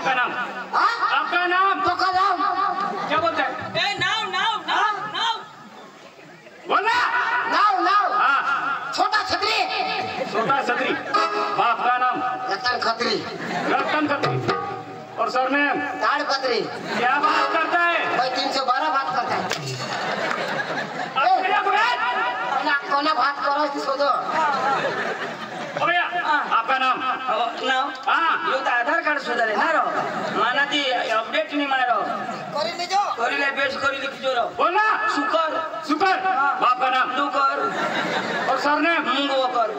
आपका नाम? आपका नाम? तो का नाम क्या बोलते हैं? नाव नाव नाव नाव बोला नाव नाव हाँ छोटा छतरी छोटा छतरी। बाप का नाम? रतन खत्री रतन खत्री। और सरनेम? ताड़ पत्री। क्या बात करता है भाई 312 बात करता है। कोना बात करो इसको तो हो गया। आपका नाम? नाव हाँ यो तो आधार कार्ड सुधारे ना रो माना ती अपडेट नहीं मारो करी ले जो करी ले बेच करी लिख जो रो बोला सुकर सुकर। बाप का नाम? दुकर और सरनेम? मुंगोकर।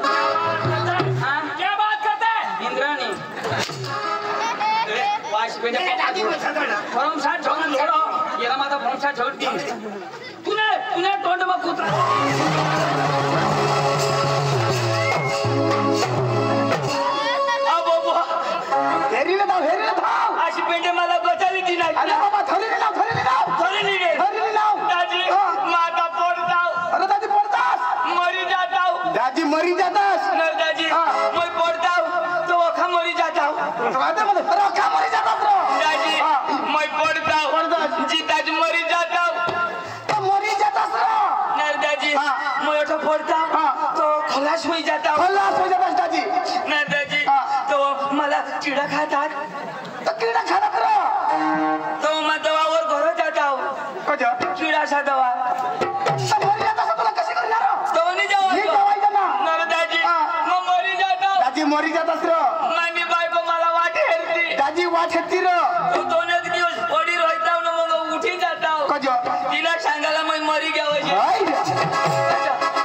हाँ क्या बात करता है? इंद्राणी वाश पे मेरे दादी को छतरा फॉर्म 60 छोड़न छोड़ो ये माता फॉर्म 60 छोड़ दी तूने टोंड में कुतरा अब वो हेरी ले दाव अशी पेंटे मला बचाली ती नाही अरे बाबा थोड़ी ले दाव थोड़ी नहीं गे थोड़ी ले दाव दादी माता पडताव अरे दादी पडतास मरी जाताव दादी मरी जातास न दादी मैं पडताव तो अखा मरी जाताव वादे मध्ये अरे का मरी जातास रो दादी मैं पडताव जीताज मरी जाताव तो मरी जातास रो न दादी मैं अठो पडताव तो खलास होई जाताव खलास हो जातास दादी न दादी तो मला चिडा खातात तो कीड़ा खाना करो तो मैं दवावर घर जाताव कजो किडाचा दवा तो मरी जातास तुला कशी करणार रो तो नहीं नहीं जावा जावायचं ना न दादी मैं मरी जाताव दादी मरी जातास रो मानी बायको मला वाट हेरती दादी वाट हेती रो तू दोन एक दिवस पडी राहताव ना मग उठी जाताव कजो तिला सांगायला मैं मरी घ्यावं हाय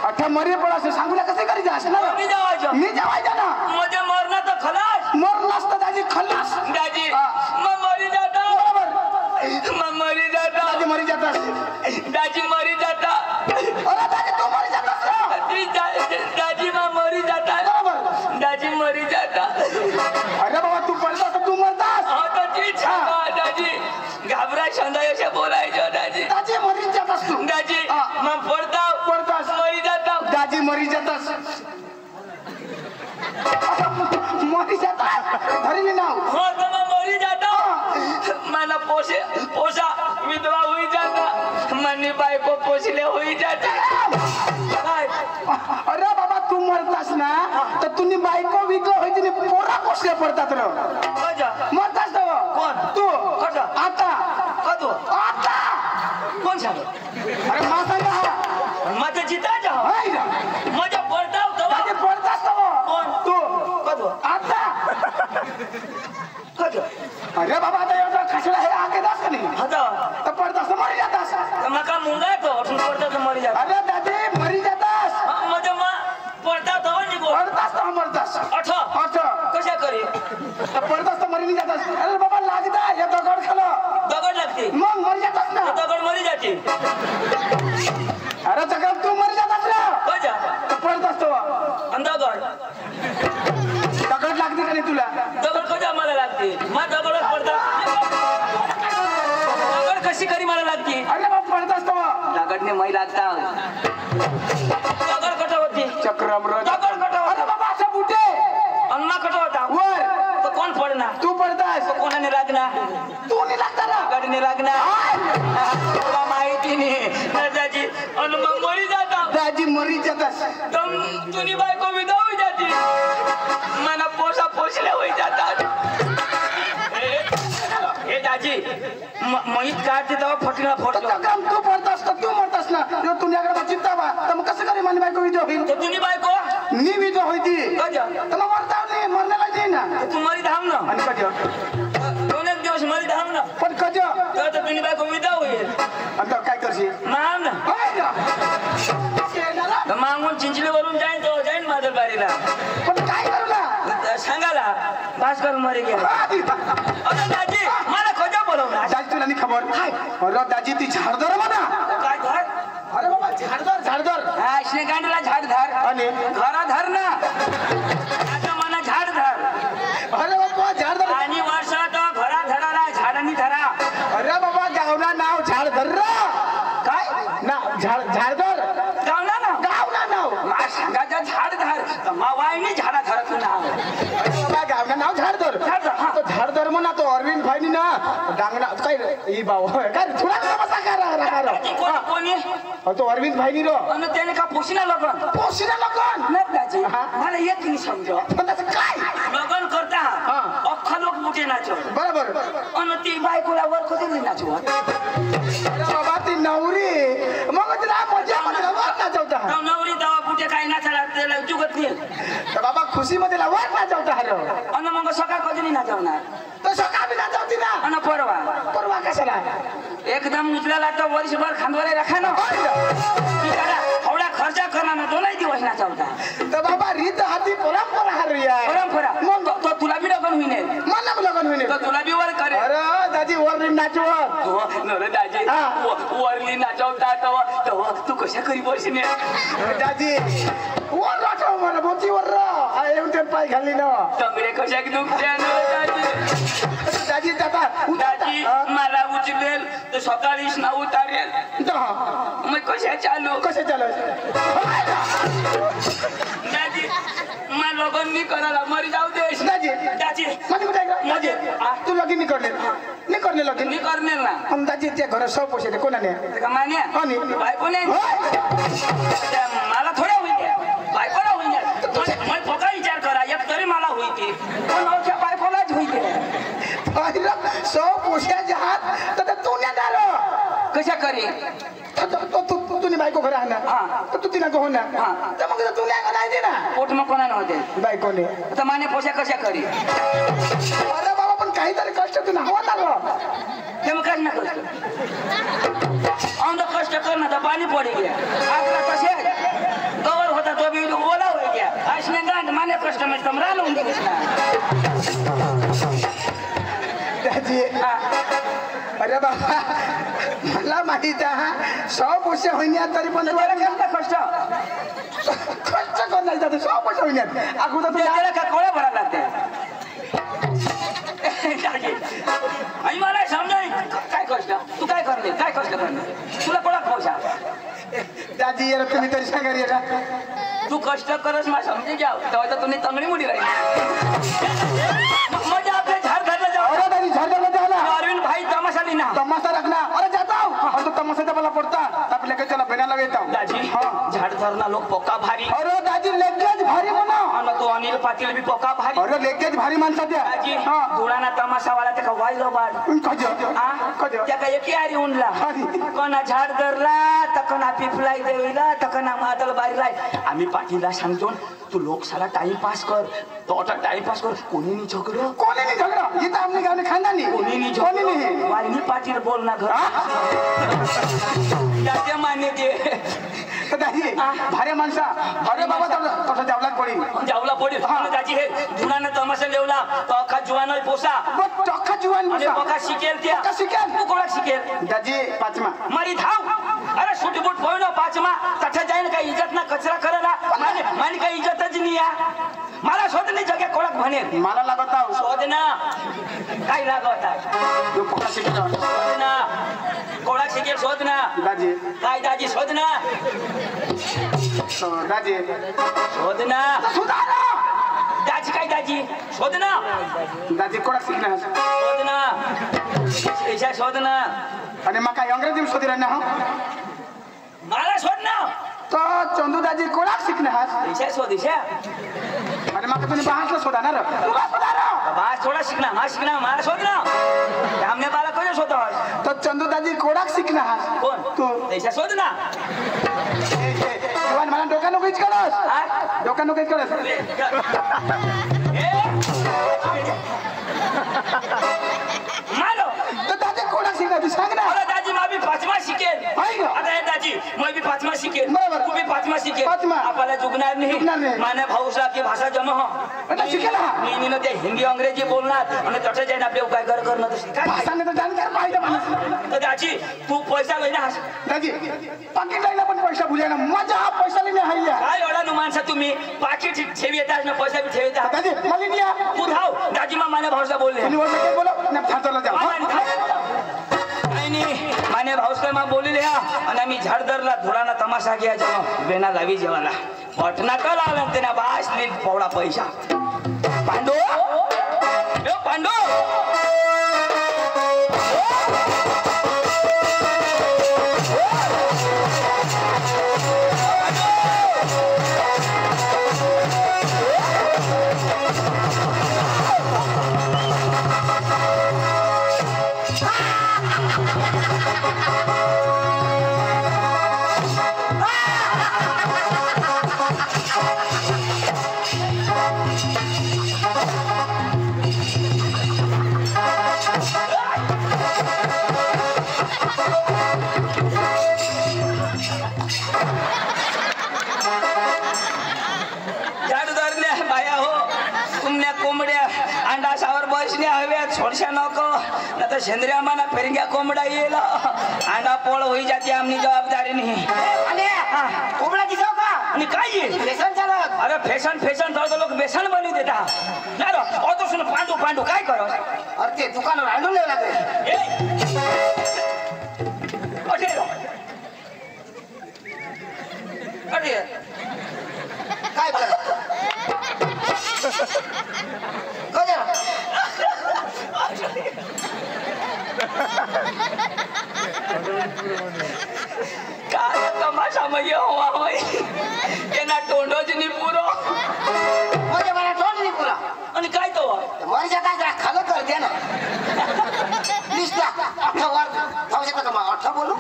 अठा मरी पडास सांगूला कसे करी जास ना नाही जावायचं मी जावायचं ना म्हणजे मरणं तर खलास मरलास तर दादी खल्लास दाजी मैं मरी जाता बरोबर मैं मरी जाता दादी मरी जातास दाजी मरी जाता अरे दादी तू मरी जातास रो दाजी मैं मरी जाता बरोबर दाजी मरी जाता अरे बाबा तू पडलास तर तू मरतास हा तर ठीक सांगा दाजी घाबरा छंदा असे बोलायचं दाजी दादी मरी जातास तू दाजी मैं पडताव पडतास मरी जाता दादी मरी जातास मरी जातास धरी नाव हो तर मैं मरी जाता मला पोसा विधवा होई जाता मनी बायको पोसले होई जाता काय अरे बाबा तू मरतास ना तर तुम्ही बायको विकलं होती पोरा पोसल्या पडतात रो कजा मरतास तो कोण? तू कसा? आता कदो आता कोण सांग अरे मासा का माझं जिता जा हाय रा माझ्या पडताव दादी पडतास तो कोण? तू कदो आता कदो अरे बाबा आता एवढा खसडा हे आके दास नाही हदा तर पडतास तर मरी जातास मका मुंगा तो अठून पडता तर मरी जाता अरे दादी मरी जातास माझ्या मा पडता तो निघो पडतास तर मरतास अठ अच्छा कशा करी तर पडतास तर मरी नाही जातास अरे बाबा लागदा हे दगड खालं दगड लागते मग मरी जातास ना दगड मरी जाते अरे दगड तू मरी जातास रे कजा तर पडतास तो दगड दगड लागते का नाही तुला दगड कजा मला लागते मा दगडच पडता दगड कशी करी मला लागते अरे बाबा पडतास तो दगडने मै लागता दगड कट होती चक्रम रो दगड कट अरे बाबा असा बुटे अन्मा कट होता वर तो कोण पडना तू पडतास तो कोणाने लागना तू नाही लागता ना दगडने लागना तुला माहिती नाही दाजी अन्मा मरी जाता दादी मरी जातास तम तुनी बायको विधवा होई जाती मना पोसा पोसले होई जातात हे दाजी मैत काढते तेव्हा फटका फोडतो चक्रम तू पडतास तर तू मरतास ना जो तू न्याकडे चिंता बा तर मग कसं करी मानी बायको विजय होईल तो तुनी बायको नी विजय होती कजा तर मग मरता नाही मरण्याला नाही ना तू मरी धाम ना आणि कधी दोन एक दिवस मरी धाम ना पण कधी तेव्हा तर तुनी बायको विधवा होईल आता काय करशील माम ना हाय ना तर मागून चिंचलीवरून जाईन तो जाईन मादरबारीला पण काय करू ना सांगाला भास्कर मरी गेला अरे दाजी मला खोजा बोलवला दाजी तुला नाही खबर अरे दाजी ती झाडदर म्हणा काय घर अरे बाबा झाडदर हा श्रीकांतला झाड धर आणि घरा धर ना आता मला झाड धर अरे बाबा झाडदर आणि वर्षात घरा धराला झाडांनी धरा अरे बाबा गावना नाव झाडदर काय ना झाडदर गावला ना गावना नाव सांगायचं झाड धर मा वाईनी झाडा धरत नाव अरे बाबा गावना नाव झाडदर झाड धर, हा. तो झाडदर म्हणा तो अरविंद भाई ना डांगना काय ही भाऊ काय थोडा तमाशा करा कोणी तो अरविंद भाई रो आणि त्याने का पोशिना लगन नाही दाजी मला एक नाही समजो पण त्याचं काय लगन करता अख्खा लोक मोठे नाचो बरोबर आणि ती बायकोला वर कधी नाचो बाबा ती नवरी मग तिला मजा मध्ये वर नाचवता नवरी दवा बुटे काय नाचायला त्याला जुगत नाही बाबा खुशी मध्ये वर नाचवता हरो आणि मग सकाळ कधी नाही नाचवणार तो सकाळ बी नाचवती ना आणि परवा कशाला एकदम उचलाला तर वर्षभर खांदवारे राखा ना एवढा खर्चा करणार ना दोनही दिवस नाचवता तर बाबा रीत हाती परंपरा परंपरा मग तो तुला बी लगन होईन मला लगन होईल तो तुला बी वर करे अरे दादी वर नाचवत नरे दाजी वरली नाचवता तेव्हा तू कशा करी बसने दादी वर नाचव मला बोती वर येऊन पाय घालली ना तंगडे कशा दुखत्या दाजी दादी दादा दाजी मला उचलेल तर सकाळीच ना उतारेल मग कशा चालू दाजी मला लगन नाही करायला मरी जाऊ दे दाजी माझे तू लगीन नाही करले लगीन मी करणे ना पण दाजी त्या घरात सौ पैसे कोणाने मान्या बायको नाही मला थोड्या होईल बायकोला होईल मग फक्त विचार करा एक तरी मला होईल पण बायकोलाच होईल सौ पैशाच्या हात तर तू नाही आलो कशा करी तुझी बायको घरा ना तर तू तिला हो ना तर मग तू नाही दे ना पोट मग कोणाला होते बायकोने तर माने पोषा कशा करी अरे बाबा पण काहीतरी कष्ट तू हवा लागलो ते मग कष्ट करतो कष्ट कर ना तर पाणी पडी गया आगला कसे गवर होता तो भी ओला हो गया असने गांड माने कष्ट में तमरा लावून दे दादी अरे बाबा मला माहित आहे 100 पैसे होईन तरी पण कष्ट करणार दादा 100 पैसे होईन अगोदर त्याला का कोळा भरायला लागते आणि मला समजाय काय कष्ट तू काय करणे काय कष्ट करणे तुला कोणा पोषा दादी यार तुम्ही तरी सांगा रे तू कष्ट करस मला समजे घ्या तेव्हा तुम्ही तंगडी मुडी राहिली मजा आपल्या झाड धरला जाऊ अरे दादी झाड धरला जाऊ अरविंद भाई तमाशा नाही ना तमाशा रखना अरे जाता हूं तो तमाशा मला पड़ता तब लेके चला बिना लगेता दाजी झाड धरना लोक पोका भारी अरे दादी लेकेज भारी म्हणा आणि तो अनिल पाटील भी पोका भारी अरे लेकेज भारी माणसा द्या दाजी धुळाना तमाशा वाला त्या वायलो बाड त्या का एकी आरी उनला कोणा झाड धरला तर कोणा पिपलाई देवीला तर कोणा मातल बारीला आम्ही पाटीलला सांगतो तू लोक साला टाइम पास कर तो टाइम पास कर कोणी नाही झगडा इथं आमने गावने खानदानी कोणी नाही वाहिनी पाटील बोल ना घर दादा मान्य ते दादी भारी माणसा अरे बाबा तसं जावला पडी दाजी हे धुणानं तमाशा लेवला तो अख्खा जुवान पोसा अख्खा जुवान आणि बघा शिकेल त्या तू कोणा शिकेल दाजी पाचमा मारी धाव अरे सुटबुट पोयनो पाचमा तठा जाईन काही इज्जत ना कचरा करला माने काही इज्जतच नाही या मला शोध नाही जग्या कोणाक म्हणेल मला लागत शोध ना काय लागत शोध ना कोणाक शिकेल शोध ना दाजी काय दाजी शोध ना दाजी शोध ना दाजी काय दाजी शोध ना दाजी कोणाक शिकणार शोध ना ऐशा शोध ना आणि मग काय अंग्रेजी शोधी राहणार मला शोध ना तो चंदू दाजी कोणाक शिकणार ऐशा शोध ऐशा आणि मग तुम्ही बाहेरला शोधणार बाहेर थोडा शिकणार हा शिकणार मला शोध ना हमने बाला कोण शोध तो चंदू दाजी कोणाक शिकणार कोण तू ऐशा शोध ना जवान मला डोका नकोच करस डोका नकोच करस मालो तो दाजी कोणाक शिकणार सांग ना अरे दाजी मा भी पाचमा शिकेल आता हे दाजी मैं भी पाचमा शिकेल तू भी पाचमा शिकेल आपल्याला जुगणार नाही माने भाऊसा की भाषा जमा हो शिकेल मी ते हिंदी अंग्रेजी बोलणार आणि तसं जाईन आपल्या काय कर करणं भाषाने तर जाणकार पाहिजे माणूस तर दाजी तू पैसा घेईन दाजी पाकिट लाईना पण पैसा भुले ना मजा हा पैसा लेने हाय काय एवढा नु माणसा तुम्ही पाकिट ठेवी येतात ना पैसा भी ठेवी येतात दाजी मला निया तू धाव दाजी मा माने भाऊसा बोलले तुम्ही वर बोलो ना फाटला जाऊ नाही माने भाऊसा मा बोलले आणि आम्ही झाड धरला धुळाना तमाशा घ्या जेव्हा बेना लावी जेवाला पटना का लावला त्यांना बास नीट पवडा पैसा पांडू पांडू कोंबड्या अंडाशावर बसणे हव्या छोडशा नको ना तर शेंद्र्या मना फेरग्या कोंबडा येईल अंडा पोळ होई जाते आमनी जबाबदारी नाही कोंबडा दिसाव का आणि काय येईल फॅशन चालत अरे फॅशन फॅशन तर लोक बेसन बनवी देता नाही रो अतो सुन पांडू पांडू काय करो अरे ते दुकानावर आणून द्यावं लागेल काय बरं काय तमाशा मध्ये हवा त्यांना तोंडच नाही पुरो म्हणजे मला तोंड नाही पुरा आणि काय तो वरच्या काय जरा खालं करते ना निष्ठा 18 वर खाऊ शकता का मग 18 बोलू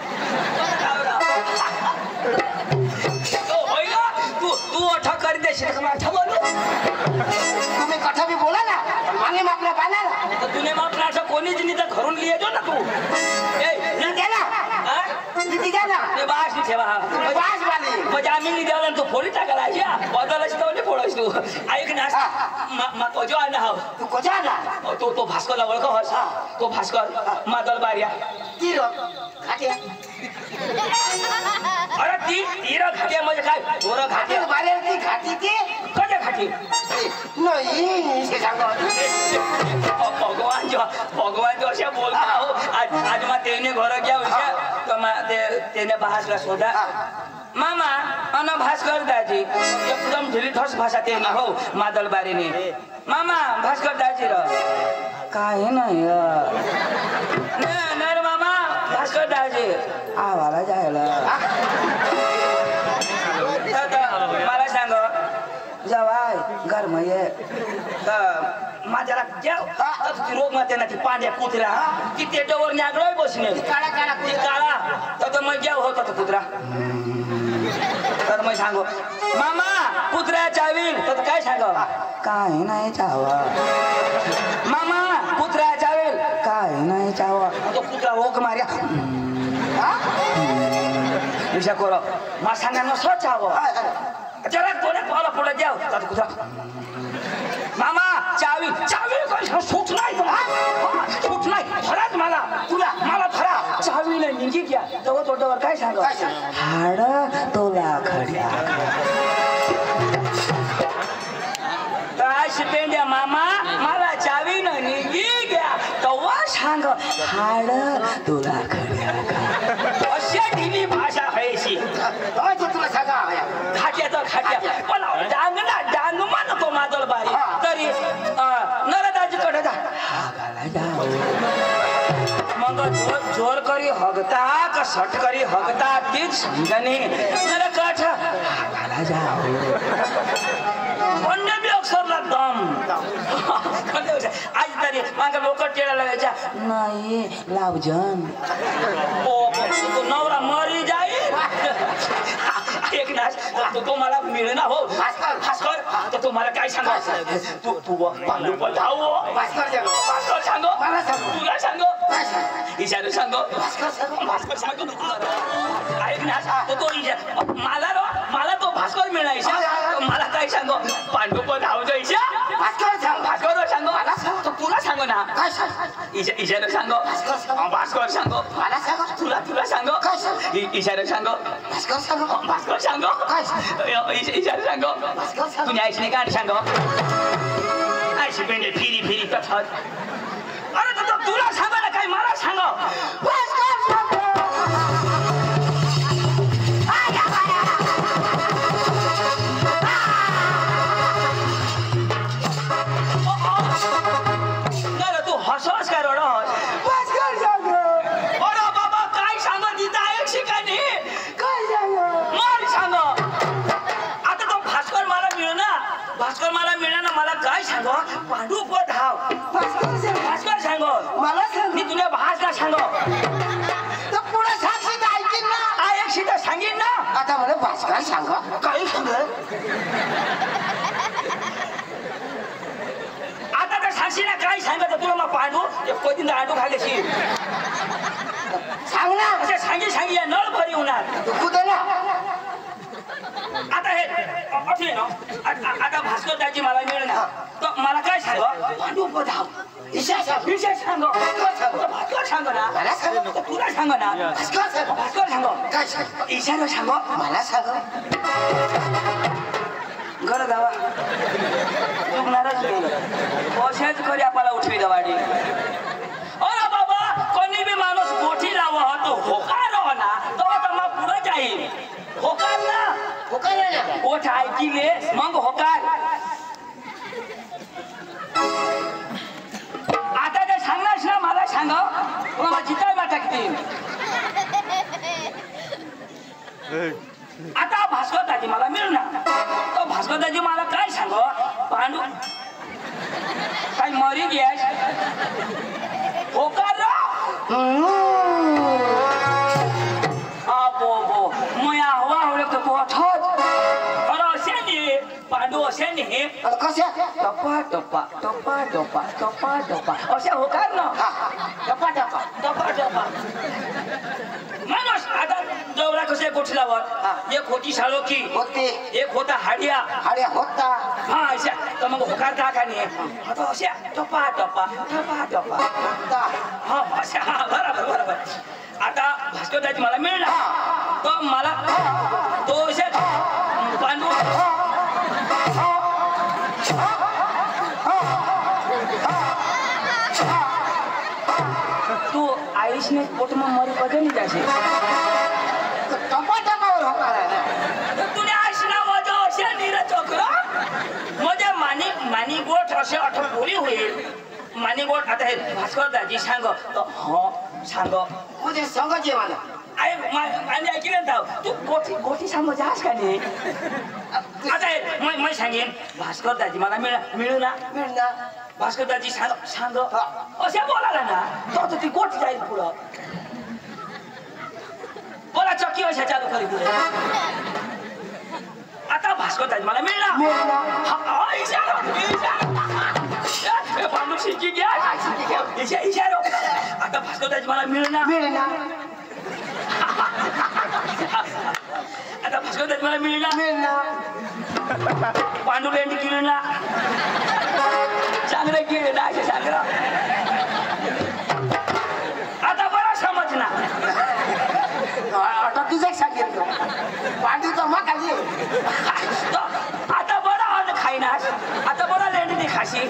होय ना तू अठा कर देशील का अठा बोलू तुम्ही कठा बी बोला ना मागे मापल्या पाना ना तुने मापला असं कोणीच नाही तर घरून लिहितो ना तू द्या ना द्या ना ते बास नाही ठेवा बास वाली म्हणजे आम्ही नाही द्यावला तू फोडी टाकायला अशा बदलच तो फोडस तू ऐक ना तो जो आहे ना तू कोजा ना तो भास्करला ओळख हस तो भास्कर मादल बारिया ती रो खाट्या अरे ती घाट्या म्हणजे काय गोरं खाटे घाट्या बारे ती खाती ती कशा घाटी नाही हे सांगा भगवान जो अशा बोलता हो आज मग तेने घर घ्या तेने भासला शोधा मामा अन भास्कर दाजी एकदम ढिली ठोस भाषा ते ना हो मादल बारीने मामा भास्कर दाजी र काय नाही रे मामा भास्कर दाजी आवाला जायला मला सांग जवाय गरम ये माझ्याला रोग मध्ये ना ती पांड्या कुत्रा ती तेटावर नागलोय बसणे काळा काळा ती काळा तर मग जेव होता तो कुत्रा तर मग सांगो मामा कुत्र्या चावील तर काय सांग काय नाही चावा मामा कुत्र्या चावील काय नाही चावा तो कुत्रा रोग मार्या विषय करो मासांना नसो चाव जरा कोणे पाला पुढे जाव तर कुत्रा मामा चावी चावी सूट नाही सूट नाही धराच मला तुला मला धरा चावी नाही निघी घ्या तेव्हा तोंडावर काय सांग हाड तोला खड्या काय शिपेंड्या मामा मला चावी नाही निघी घ्या तेव्हा सांग हाड तोला खड्या अशा ढिली भाषा आहे तुला सांगा खाट्याचं खाट्या पण डांग ना डांग म्हणतो मादल बारी तरी नरदाजीकडे जा मग जोर करी हगता का सट करी हगता तीच समजणे नरकाठ हागाला जाओ पंडे बी अक्षरला दम आज तरी माझा लोक टेळा लागायच्या नाही लावजन तो नवरा मरी जाईल एक नाच तो मला मिळणार हो भास्कर तर तुम्हाला काय सांगायचं तू पांडू धाव भास्कर सांगो तुला सांगो ईशाने सांगो भास्कर सांगो ऐक ना तो मला तो भास्कर मिळणार ईशा मला काय सांगो पांडू पण धावतो ईशा भास्कर सांगो तो तुला सांगो ना ईशाने सांगो भास्कर सांगो तुला सांगो ईशाने सांगो भास्कर सांगो ईशाने सांगो तुझ्या आईशने काय सांगो आईशी पेंडे फिरी फिरी कथत अरे तो तुला सांगो ना काय मला सांगो तू हसवस काय रडस अरे बाबा काय सांगो तिथं ऐक शिकानी काय सांगो आता तो भास्कर मला मिळणार मला काय सांगो पांडू पण धाव भास्कर सांगो मला सांग मी तुझ्या भासला सांगो पुढे साक्षी ऐकीन ना एक सीधा सांगेन ना आता मला भास्कर सांगा काही सांग आता तर साक्षीला काय सांगत तुला मग पांडू कधी आंडू खाल्ल्याशी सांग ना असे सांगी या नळ भरी होणार दुखू दे ना आता हे अठे ना आता भास्कर दाजी मला मिळणार तर मला काय सांग पांडू बधाव विषय सांग भास्कर सांग ना मला सांग तुला सांग ना भास्कर सांग काय सांग इशारा सांग मला सांग घर जावा चुकणारच असेच खरी आपल्याला उठवी दवाडी अरे बाबा कोणी बी माणूस गोठी लावा तो होकार हो ना तो मग पुढे जाईल होकार ना होकार ना गोठ ऐकिले मग होकार आता ते सांगणारच ना मला सांग तुला जिताय मा टाकतील आता भास्कर दाजी मला मिळणार तो भास्कर दाजी मला काय सांग पांडू काय मरी गॅस होकार बो मया हवा हवले तो पोठत अरे असे नाही पांडू असे नाही कशा टप्पा टप्पा टप्पा टप्पा टप्पा टप्पा असे होकार ना टप्पा टप्पा टप्पा टप्पा माणूस आता दौरा कसे गोठल्यावर एक होती साळोकी होते एक होता हाडिया अरे होता हा अशा तर मग होकार का का नाही आता अशा टप्पा टप्पा टप्पा टप्पा होता हा अशा बरोबर बरोबर आता भास्कर दाजी मला मिळणार तो मला तो अशा पांडू तू आयुषने पोट में मरी कधी नाही जाशील टप्पा टप्पावर होकार आहे ना तुला आशना मजा अशा नीरा चोकरा मजा मानी गोठ असे आठवण बोली होईल मानी गोठ आता हे भास्कर दाजी सांग हो सांग म्हणजे सांगायचे मला आणि ऐकलं ना तू गोठी सांग जास का नाही आता मी सांगेन भास्कर दाजी मला मिळू ना मिळणार भास्कर दाजी सांग अशा बोलायला ना तो ती गोठ जाईल पुढं बोला चक्की अशा चालू करी पुढे आता भास्कर दाजी मला मिळणार पांडू शिकी घ्या इशारो आता भास्कर दाजी मला मिळणार आता भास्कर दाजी मला मिळणार पांडू लेंडी मिळणार चांगलं केलं ना असे चांगलं आता बरं समज ना आता तुझं सांगितलं पांडू तर मग खाली आता बरं अन्न खाईनास आता बरं लेंडी नाही खाशी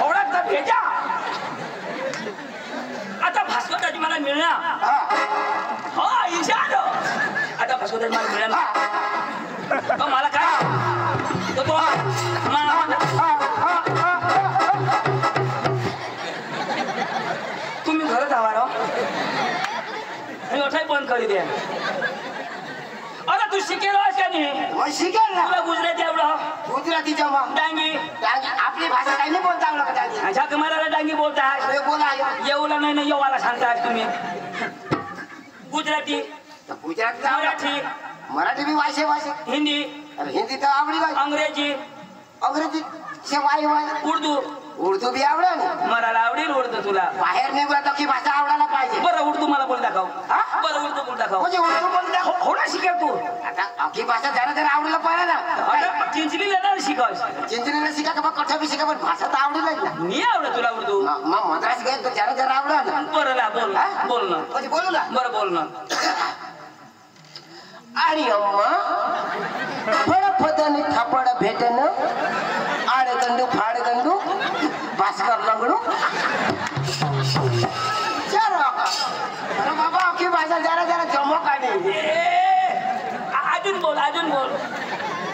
ओळख तर भेजा आता भास्कर दाजी मला मिळणार हो इशारो आता भास्कर दाजी मला मिळणार मला काय तो तुम्ही घरात आवा मी ओठाई बंद करी द्या अरे तू शिकेल का नाही मग शिकेल ना तुला गुजराती एवढं गुजराती जमा डांगी आपली भाषा काही नाही बोलता आवडत डांगी अच्छा तुम्हाला डांगी बोलताय अरे बोला येऊला नाही ना येवाला सांगताय तुम्ही गुजराती गुजराती मराठी मराठी भी वाशे भाषे हिंदी हिंदी तर आवडी अंग्रेजी अंग्रेजी शेवाई उर्दू उर्दू बी आवडेल मला आवडेल उर्दू तुला बाहेर निघला तर की भाषा आवडायला पाहिजे बरं उर्दू मला बोल दाखव बरं उर्दू बोल दाखव म्हणजे उर्दू बोलता होणार शिकेल तू आता अख्खी भाषा जरा जरा आवडायला पाहिजे ना चिंचली येणार शिकव चिंचणीला शिका का कठा बी शिका पण भाषा तर आवडेल ना मी आवडत तुला उर्दू मग मद्रास गेल तर जरा जरा आवडा ना बरं ना बोल बोल ना म्हणजे बोलू ना बरं बोल ना आणि अम्मा फडफदन थापड भेटन आडगंडू फाडगंडू भास्कर लंगडू अरे बाबा अख्खी भाषा जरा जरा चमक आली अजून बोल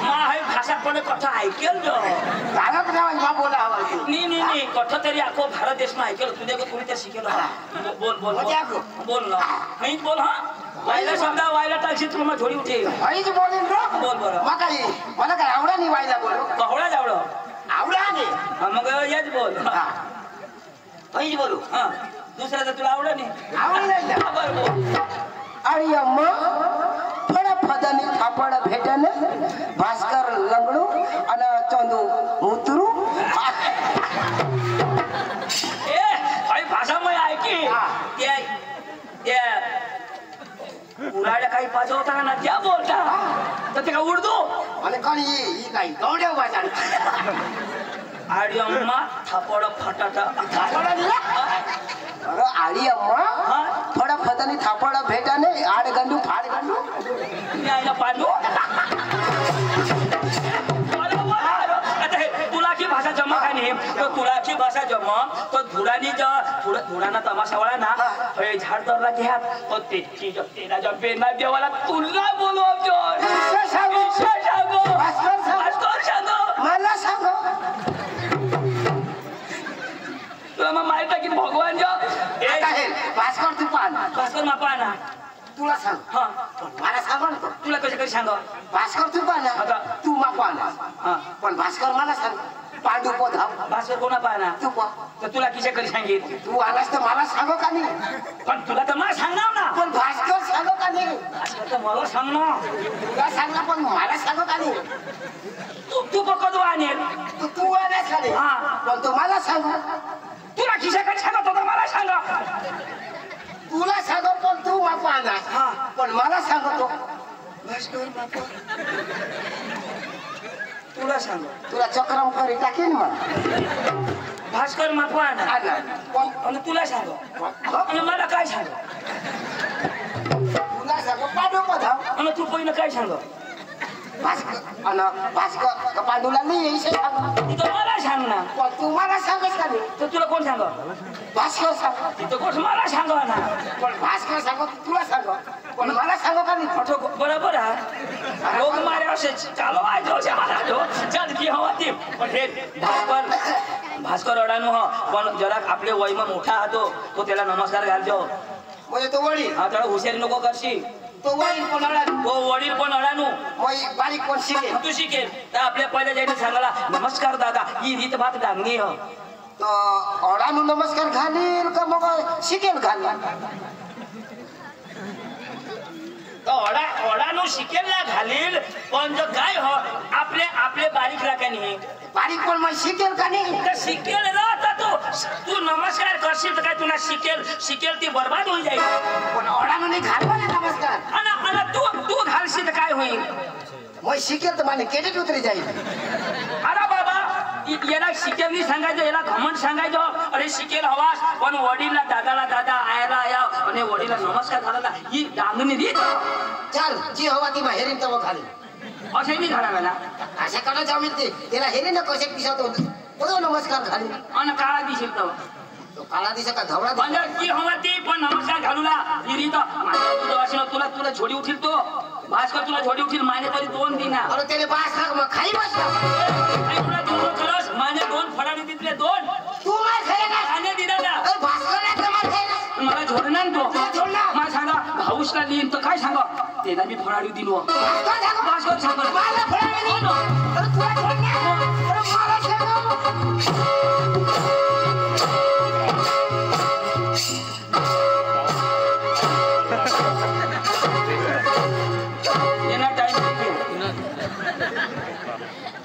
मा हे भाषा पण कथा ऐकेल जो झालं का मा बोला हवा नाही कथा तरी आखो भारत देश में ऐकेल तुझे को तुम्ही ते शिकेल बोल ना मी बोल हा वायला शब्द वायला टाकशी तुला मग थोडी उठे हळीच बोलेन रो बोल बरं मला काय आवडा नाही वायला बोलू कवळा जावड आवडा नाही मग येच बोल हळीच बोलू हा दुसऱ्याचं तुला आवड नाही आवडलं बरं बोल आणि अम्मा फडफदनी थापड भेटन भास्कर लंगडू आणि चंदू मुतरू काही भाषा मी ऐकी त्या उराड्या काही पाजवता ना त्या बोलता तर ते का उर्दू आणि कोण ही काय गवड्या वाजा आडी अम्मा थापड फटाटा अरे आडी अम्मा थोडा फतानी थापड भेटाने आड गंडू फाड गंडू मी आईला पाडू तुला की भाषा जमा का नाही तो तुला की भाषा जमा तो धुरानी धुराना तमाशावाला ना हे झाड धरला घ्या तो तेला जब बेना देवाला तुला बोलू मला सांग तुला मग माहित आहे की भगवान भास्कर तू पान भास्कर मापा ना तुला सांग हा मला सांग ना तुला कसे कसे सांग भास्कर तू पाना तू मापा ना हा पण भास्कर मला सांग पांडू पधाव भास्कर कोणा पाहना तू पा तर तुला किशा कधी सांगेल तू आलास तर मला सांग का नाही पण तुला तर मला सांगणार ना पण भास्कर सांग का नाही भास्कर तर मला सांग ना तुला सांगला पण मला सांग का नाही तू कधी आणेल तू आलास का नाही हा पण तू मला सांग तुला किशा कधी सांगत होता मला सांगा तुला सांग पण तू मापा आलास हा पण मला सांगतो भास्कर बापा तुला सांग तुला चक्रम करी टाकेन मला भास्कर मापा ना पण तुला सांग आणि मला काय सांग तुला सांग पांडू पधाव आणि तू पहिलं काय सांग भास्कर पांडूला नाही यायचं सांग तिथं मला सांग ना पण तू मला सांगच का नाही तर तुला कोण सांग भास्कर सांग तिथं कोण मला सांग ना पण भास्कर सांग तुला सांग पण मला सांग का नाही फोटो बरोबर आहे लोक मारे असे चालो आजो मला तो चल की हवा ती पण हे भास्कर अडाणू हो पण जरा आपले वयमा मोठा हातो तो त्याला नमस्कार घालतो म्हणजे तो वडील हा त्याला हुशारी नको करशी तो वडील पण अडाणू तो वडील पण अडाणू मग बारीक पण शिकेल तू शिकेल तर आपल्या पहिल्या जाईने सांगायला नमस्कार दादा ही रीत भात डांगणी हो तो अडाणू नमस्कार घालील का मग शिकेल घाल ओढानो शिकेल ना घालील पण जो काय हो आपले आपले बारीक राखानी बारीक पण मग शिकेल का नाही तर शिकेल ना आता तू नमस्कार करशील तर काय तुला शिकेल ती बर्बाद होऊन जाईल पण अडाणू नाही घालवा ना नमस्कार आणि तू घालशील तर काय होईल मग शिकेल तर मला केटीत उतरी जाईल अरे बाबा याला शिकेल नाही सांगायचं याला घमंड सांगायचं अरे शिकेल हवास पण वडीलला दादाला दादा आयाला आया आणि वडीलला नमस्कार झाला ही डांगणी रीत चाल जी हवा ती हेरीन तर घालील असे नाही घालायला ना अशा कडे जमीन ते त्याला हेरी ना कसे पिसवतो बघा नमस्कार घालील आणि काळा दिसेल तर तो काळा दिसा का धवळा म्हणजे ती हवा ती पण नमस्कार घालूला ही रीत तुला झोडी उठील तो भास्कर तुला झोडी उठील माने तरी 2 दिना अरे त्याने बास मग खाली बस तुला खरंच माने 2 फडाने दिले 2 तू मार खाय ना माने दिला ना भास्कर मार खाय ना मला झोडणार तो मला सांगा भाऊसला लिहिन तर काय सांगा त्याला मी फडाडी दिलो भास्कर सांग मला फडाडी दिलो अरे तुला झोडणार अरे मला सांग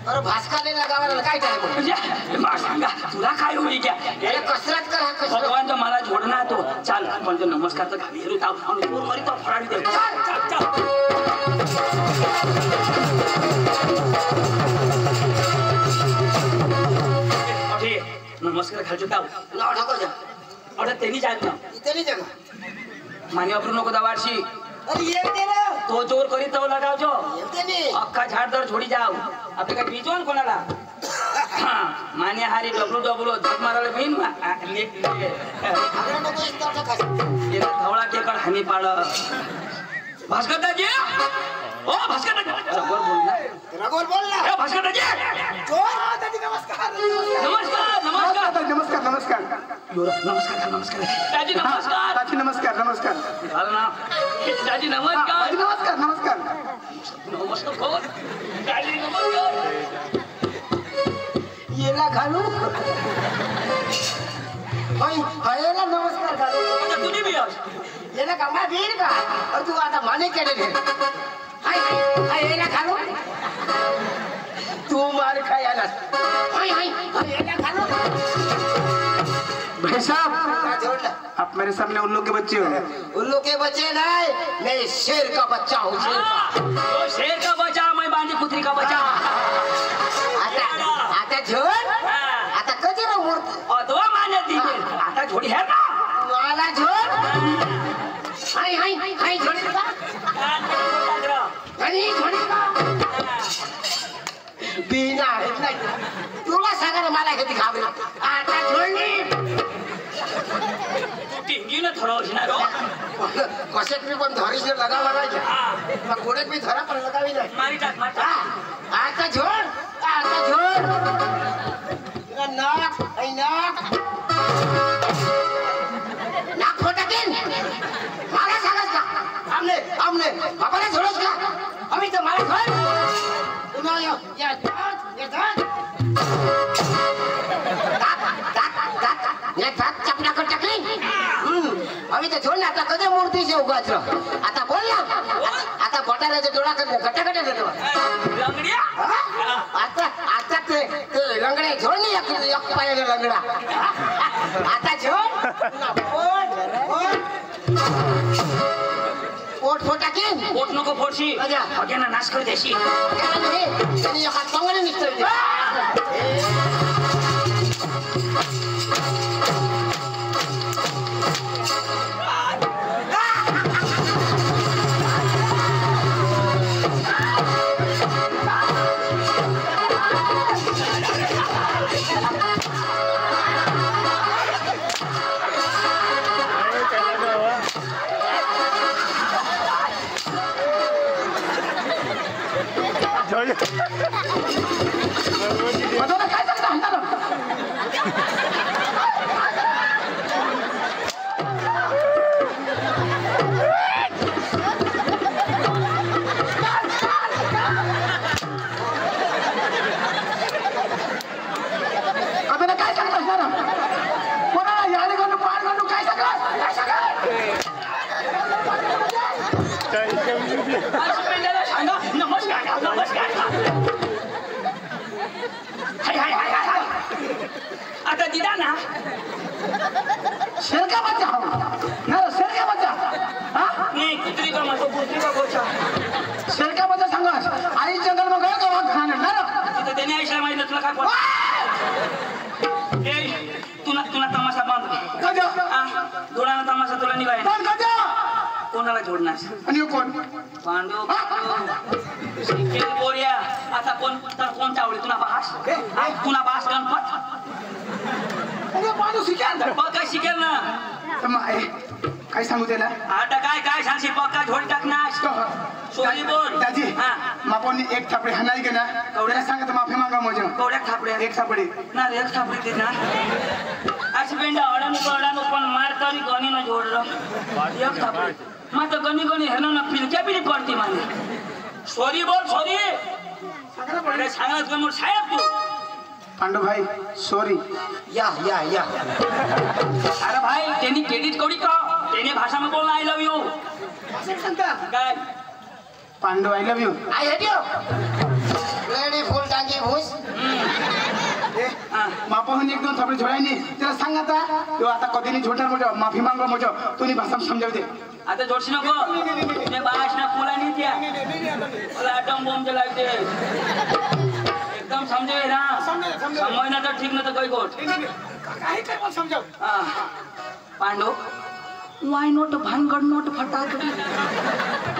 अरे भास्कर लगावायला काय टाइम सांगा तुला काय होईल क्या कसरत करा कसरत भगवान तर मला झोडणार तो चाल पण तो नमस्कार तर घाली हेरू ताव आणि तू करी तो फडाडी दे नमस्कार घालतो ताव नको जा अरे त्यांनी जात ना इथे जगा माने वापरू नको दवारशी अरे येते ना तो जोर करी तो लगावजो येते नी अख्खा झाड दर छोडी जाव आपले काय बीजो ना कोणाला माने हारी डबलू झक मारायला बिन अरे नको इस्तार खास धवळा केकड हानी पाड भास्कर दाजी ओ भास्कर दाजी रघुवर बोल ना ए भास्कर दाजी दादी नमस्कार नमस्कार नमस्कार नमस्कार नमस्कार नमस्कार दाजी नमस्कार दादी नमस्कार नमस्कार झालं ना दाजी नमस्कार नमस्कार नमस्कार नमस्कार कोण दाजी नमस्कार येला घालू हयला नमस्कार घालू तुझी बी येला का मा वीर का और तू आता माने केले घे हाय हाय येला घालू तू मार खायला हाय हाय येला घालू भाई साहब क्या जोड़ना? आप मेरे सामने उल्लू के बच्चे हो। उल्लू के बच्चे नहीं, मैं शेर का बच्चा हूँ, शेर का। तो शेर का बचा, मैं बांधी कुत्री का बचा। आता झोड, आता कधी ना मूर्त अथवा मान्य दिले आता झोडी है ना मला झोड हाय हाय हाय झोडी का आणि झोडी का बिना नाही तुला सांगा ना मला किती घाबरली आता झोडली तू टिंगीनं ठरवशील ना रो कशात मी पण धरीश लगावा नाही मग गोड्यात मी धरा पण लगावी नाही मारी टाक मारी टाक. आता झोड नाक ऐ नाक नाक फटाकेन मला सांगास का आमने आमने बाबाला झोडस का आम्ही तर मला झोड पुन्हा या दात या दात चपला कर टाकली आम्ही तर झोड आता कधी मूर्तीचे उगाच आता बोल ना आता बटाऱ्याचा डोळा गटागटा देतो लंगड्या आता आता ते लंगडे झोडली एक पायाला लंगडा आता झोड पोट फोटाकी पोट नको फोडशी अजा. अग्याना नाश कर देशी त्यांनी हात चांगले निघतोय काय सांगता म्हणता आता काय सांगता सर कोणाला याने करून पाड करून काय सांगा नमस्कार नमस्कार हाय हाय हाय हाय आता दिला ना शेर का बच्चा हो ना शेर का बच्चा हाँ नाही कुत्री का माझं कुत्री का गोचा शेर का बच्चा सांगा आई जंगल में गया का वहाँ खाने ना तिथं त्याने आईशला माहिती तुला काय पड ए तुला तुला तमाशा बांध कजा जोडाना तमाशा तुला निघाय कौन कजा कोणाला जोडणार आणि यो कोण पांडू शिकेल बोरिया आता कोण तर कोण चावले तुला बास तुला बास गणपत अरे माणूस शिकेल काय शिकेल ना काय सांगू त्याला आता काय काय सांगशील पक्का झोड टाकणार सोनी बोल दाजी मापोनी एक थापडे हाणाई के ना कवड्याला सांगत माफी मागा मोजो कवड्यात थापड्या एक थापडी ना रे एक थापडी दे ना अशी बेंडा अडानु पण मार तरी गणी न जोडलं एक थापडी मग तर गणी गणी हेलो ना पिलक्या बिली करते माने सॉरी बोल सॉरी सांगणार का मग साहेब तू पांडू भाई सॉरी या या या अरे भाई त्यांनी क्रेडिट कवडी का त्याने भाषा में बोलना आई लव यू काय Pandu I love you I hate you ready फुल टांगी भूस मापोहून एक दोन थापडे झोडायनी त्याला सांग आता तो आता कधी नाही झोडणार मोजो माफी मागा मोजो तुम्ही भाषा समजावू दे आता जोडशी नको ते बाश ना फुला नाही त्या मला आटम बॉम्ब लागते एकदम समजे ना समज ना तर ठीक ना तर काही गोष्ट काय काय पण समजाव पांडू वाय नॉट भानगड नॉट फटाकडी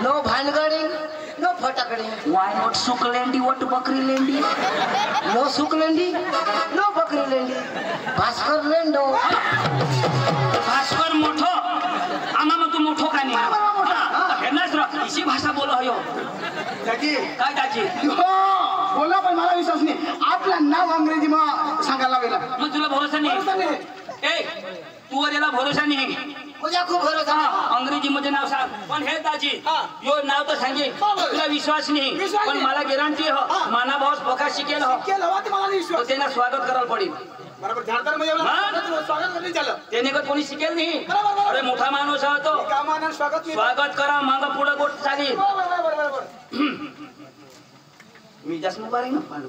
नो भानगडी नो फटाकडी वाय नॉट सुकलेंडी वट बकरी लेंडी नो सुकलेंडी नो बकरी लेंडी भास्कर लेंडो भास्कर मोठो आम्हा मग तू मोठो का नाही हेनाच रा इसी भाषा बोलो हयो दाजी काय दाजी हो बोला पण मला विश्वास नाही आपलं नाव अंग्रेजी मा सांगायला लागेल मग तुला भरोसा नाही ए तू याला भरोसा नाही तुझ्या खूप भरोसा अंग्रेजी मध्ये नाव सांग पण हे दाजी यो नाव तर सांगे तुला विश्वास नाही पण मला गॅरंटी हो माना भाऊ पका शिकेल हो तो त्यांना स्वागत करायला पडेल बरोबर झाडदार मध्ये स्वागत करणे झालं त्याने का कोणी शिकेल नाही अरे मोठा माणूस आहे तो कामानं स्वागत करा माग पुढे गोष्ट चालेल मी जास्त मुबारक ना पांडू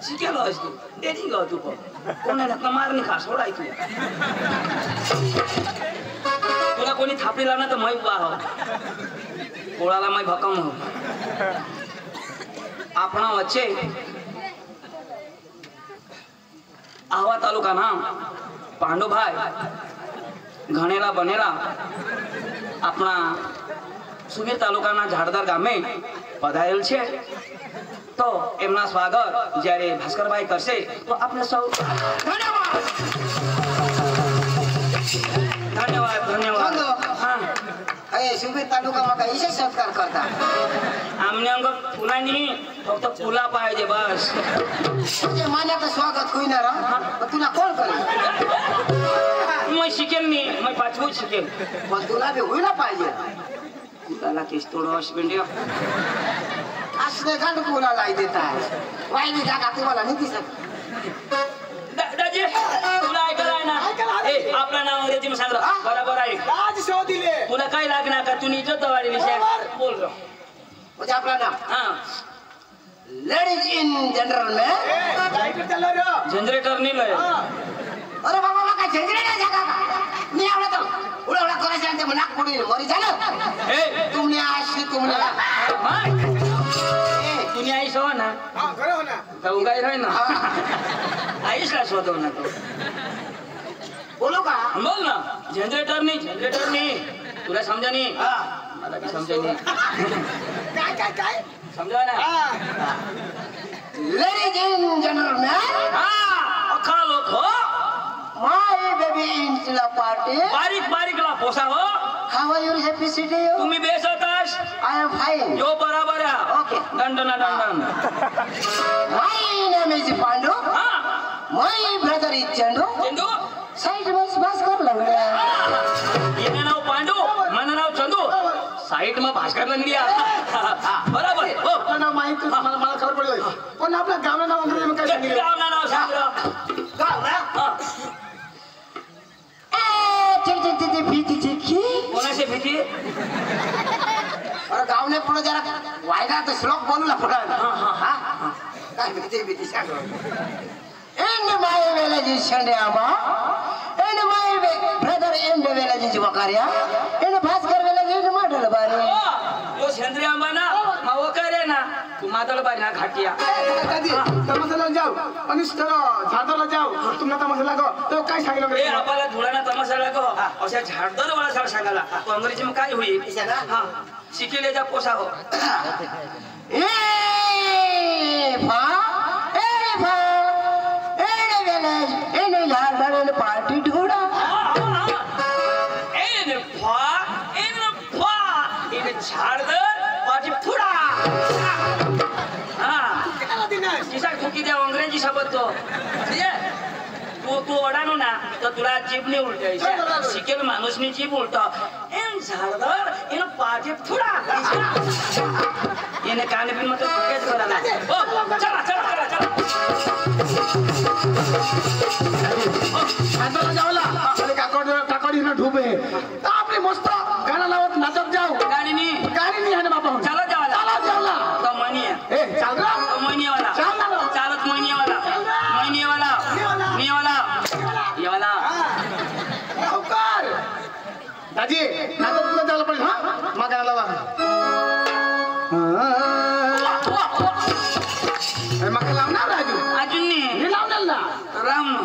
शिकेलो आहेस तू डेरी ग तू पण कोणाला कमारणी खा सोडाय तू तुला कोणी थापीला ना तर मै उभा हो कोळाला मै भकम हो આપણા વચ્ચે આવા તાલુકાના પાંડુભાઈ ઘણેલા બનેલા આપણા સુબીર તાલુકાના ઝાડદાર ગામે પધારેલ છે તો એમના સ્વાગત જ્યારે ભાસ્કરભાઈ કરશે તો આપણે સૌ ધન્યવાદ ધન્યવાદ હા अरे सुबीर तालुकाમાં કઈ છે સત્કાર કરતા આમને અંગ ફૂલા નહીં ફક્ત ફૂલા પાहिजे बस म्हणजे मान्याचं स्वागत होईना रा पण तुला कोण करेल मैं शिकेल नाही मैं पाचवं शिकेल पण तुला बी होईना पाहिजे कुणाला केस थोडं हॉस्पिटल असले गांड कोणाला देत आहे वाईली जागा तुम्हाला नाही दिसत दादाजी तुला ऐकायला आहे ना ए आपलं नाव अंग्रेजी मध्ये सांग बरोबर आहे आज शो दिले तुला काय लागणार का तुम्ही इज्जत वाढली बोल रो म्हणजे आपलं नाव हा लेडीज इन जनरल में लाईट चाललो रे जनरेटर नाही लय अरे बाबा मला काय झंझरे नाही जागा मी आवडा तर उडा करायचं आणि ते नाक पुढे मरी झालं ए तुमने आशी तुमने तुम्ही आई सवा ना हा खरं हो ना तर उगाई राही ना आईसला स्वतः ना तो बोलो का बोल ना जनरेटर नाही तुला समजा नाही मला बी समजा नाही काय समजा ना लेडीज इन जनरल में हा अख्खा लोक हो माय बेबी इन पार्टी बारीकला पोसा हो how are you happy city तुम्ही बेसतास आय एम फाइन जो बराबर आहे ओके दंडन माय नेम इज पांडू हा my brother is Chandu Chandu side में बस कर लंगड्या येणे नाव पांडू माझं नाव चंदू साईड मग भास्कर लंगडिया बरोबर हो नाव माहिती मला खबर पडलं पण आपल्या गावला नाव अंग्रेजी मध्ये काय सांगितलं गावना नाव सांग गाव ना हा चिंचिंची भीतीची की कोणाशी भीती अरे गावने पुढे जरा वायदा तर श्लोक बोलू ना पुढे हा काय भीती सांग एंड माय वेलाजी शंड्याबा एंड माय ब्रदर एंड वेलाजी वकार्या एंड भास्कर वेलाजी मॉडल बारे यो सेंद्रिय आंबा ना माव करे ना तू मादळ बारी ना घाटिया दादी तमाशाला जाऊ आणि झाडाला जाऊ तुम्हाला तमाशा लागो तो काय सांगितलं ए आपल्याला धुळाना तमाशा लागो अशा झाडदर वाला साला सांगायला तो अंग्रेजी मग काय होईल हा शिकेलेचा पोसा हो ए फा एंड झाडदार पार्टी ढोडा झाडदर पाठी फुडा हा किसा ठोकी द्या अंग्रेजी शब्द तो तू ओढानो ना तर तुला जीभ नाही उलटायची शिकेल माणूसनी जीभ उलटा एन झाडदर एन पाठी फुडा येणे कान बिन मग फुकेच करायला हो चला झाडाला जाऊला अरे काकडी ना ढूब आहे तर आपली मस्त गाणं लावत नाचत जाऊ गाणी गाणी नाही आहे ना बाबा चला जाऊला तो मनी ए चाल रे तो महिनेवाला चाल ना चालत महिनेवाला येवाला लवकर दाजी नाचत तुला जायला पाहिजे हा मग गाणं लावा मग लावणार राजू अजून नाही हे लावणार ना राम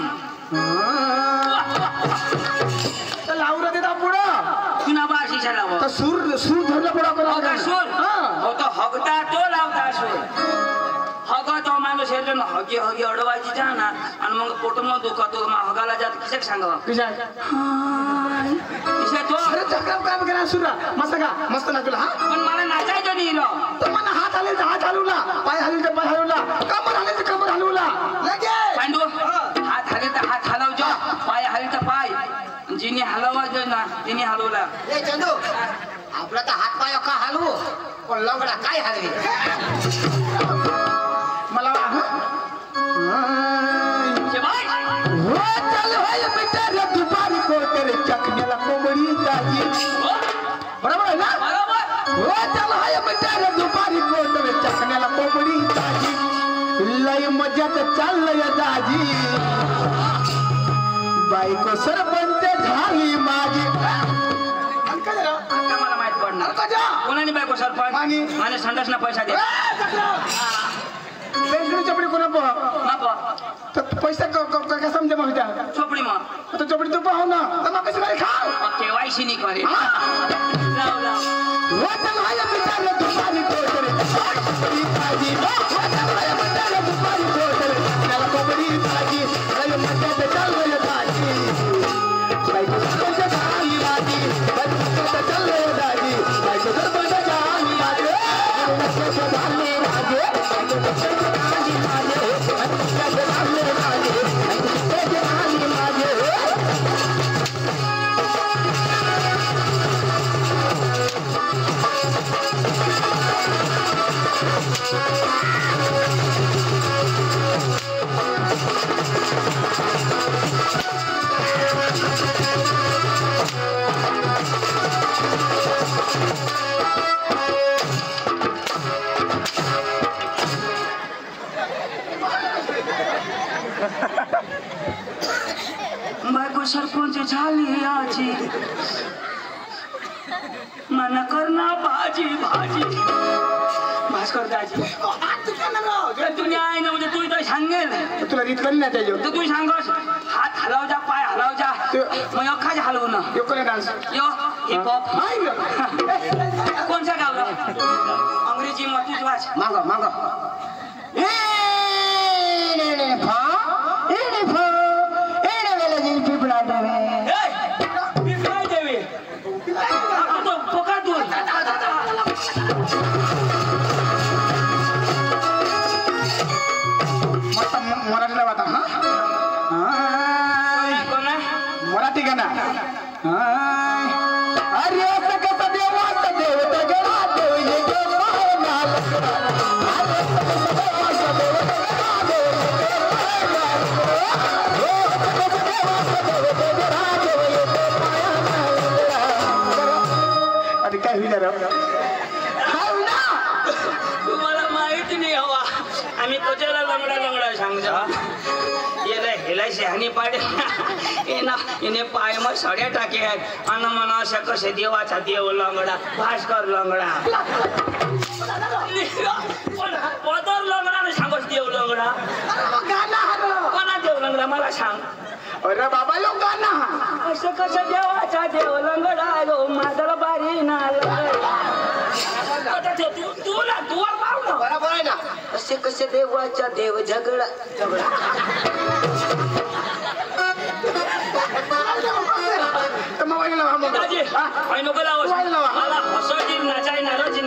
तर लावू रे देता पुढं तुना बाशी लाव तर सूर धरला पुढं करा सूर हो तो हगता तो लावता सूर हग तो माणूस हे हगी अडवायची जा ना आणि मग पोट मग दुखतो मग हगाला जात किसे सांगावं किसे तो अरे चक्रम काम करा सुरा मस्त नाचला हा पण मला नाचायचं नाही तर मला हात हलवला पाय हलवला कमर हलवला लगे पांडू हात हले तर हात हलवજો पाय हले तर पाय जिने हलवायचं ना तिने हलवला ए चंदू आपला तर हात पाय का हलवू पण लंगडा काय हलवी मला दुपारी कोटर चकण्याला कोंबडी जागी बरोबर आहे ना दुपारी कोटर चकण्याला कोंबडी जागी लय मजात चाललंय दाजी बायको सरपंच झाली माझी मला माहित पडणार कोणाने बायको सरपंच आणि संडासना पैसा दे चपडी कोणा पैसा काय समजा मग त्या चोपडी मग आता चपडी तू पाहू ना तर मग कसं काय खाऊ केवायसी नाही करे बायको सरपंच झाली आजी मना करना भाजी भाजी भास्कर दाजी तुम्ही आहे ना म्हणजे तू तर सांगेल तुला रीत करी ना त्याच्या तू सांगस हात हलव जा पाय हलव जा मग अख्खाच हलवू ना डान्स यो हिप हॉप कोणच्या गावला अंग्रेजी मग तूच वाच मागो मागो मराठीला वाटा मराठी गाणं अरे असं कसं देवाचं देव दगडा अरे काय होईल तुम्हाला माहिती नाही हवा आम्ही कशाला लंगडा लंगडा सांगतो हेला शहाणी पाडे हिने पाय मग सड्या टाके आहेत आणि म्हणा अशा कसे देवाचा देव लंगडा भास्कर लंगडा पदर लंगडा सांगस देव लंगडा कोणा देव लंगडा मला सांग अरे बाबा लोक गाणं असं कसं देवाचा देव लंगडा गो मादल बारी ना तू बरोबर आहे ना कसे कसे देवाच्या देव झगडा झगडा मला हसवजी नाचाय नाराजी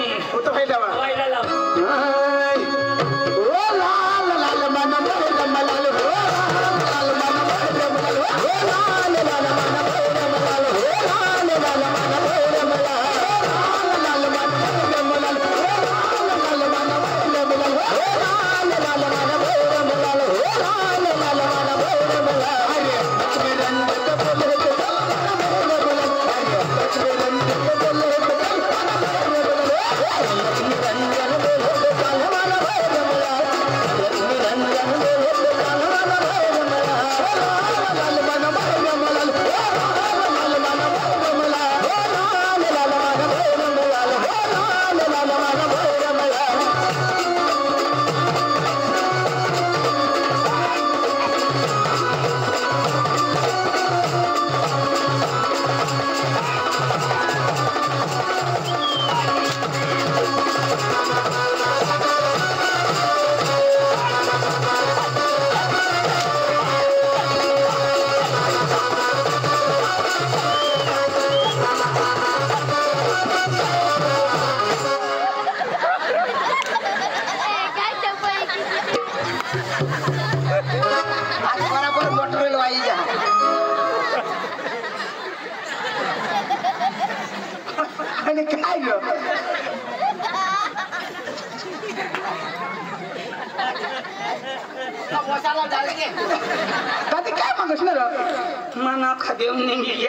मना खादेव निघी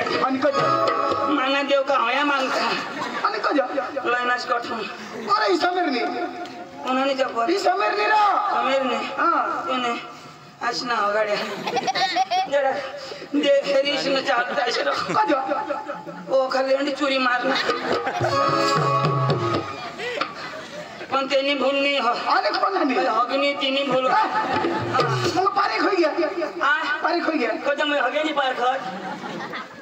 मना देव का होया मागता लयनाच कठून अरे समीर उन्होंने जब ती समीर नी र समीर ने इने असना हो गाड्या जरा दे फेरीस न चालता आहे कजो ओ खाली चोरी मारना पण त्यांनी भूल नाही हो अनेक कोणानी हगनी तिनी भूल मग पारे खोई गया पारे खोई गया कदम हगेनी पार खत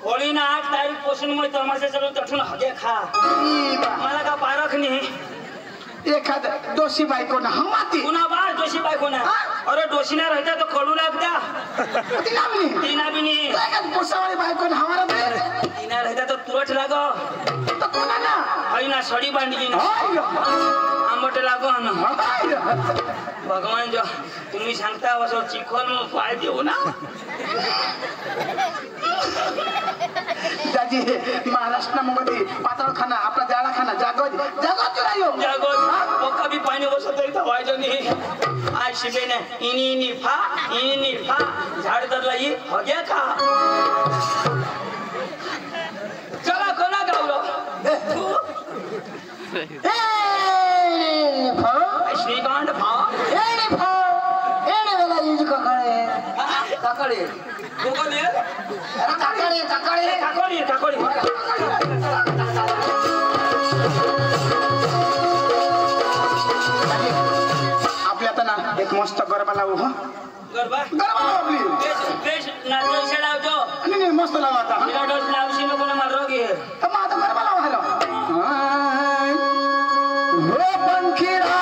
होळी ना 8 तारीख पासून मग तमाशा चालू तठून हगे खा मला का पारख नाही एखाद दोषी बायको ना हमाती पुन्हा बार दोषी बायको ना अरे दोषी ना रहता तो कळू लागता तिला भी तीना भी नहीं एखाद पुसावाली बायको ना हमारा बे तीना रहता तो तुरट लागो तो कोणा ना है ना सडी बांधली ना आंबट लागो ना भगवान जो तुम्ही सांगता असं चिखल पाय देऊ ना दाजी महाराष्ट्र मध्ये पातळ खाना आपला जाळा खाना जागो रायो जागो पक्का भी पाणी बसत इथं व्हायचं नाही आज शिबे ना इनी फा झाड धरला ही हग्या खा चला कोणा गावलो श्रीकांत फा काकडे कोकणी काकडे काकडे काकोडी काकोडी आपल्या आता ना एक मस्त गरबा लावू हा गरबा गरबा लावू आपली बेस नाचो लावतो आणि मस्त लावू आता तिला डोस लावशी नको ना मला रोग आहे तर मग आता गरबा लावू हॅलो हो पंखीरा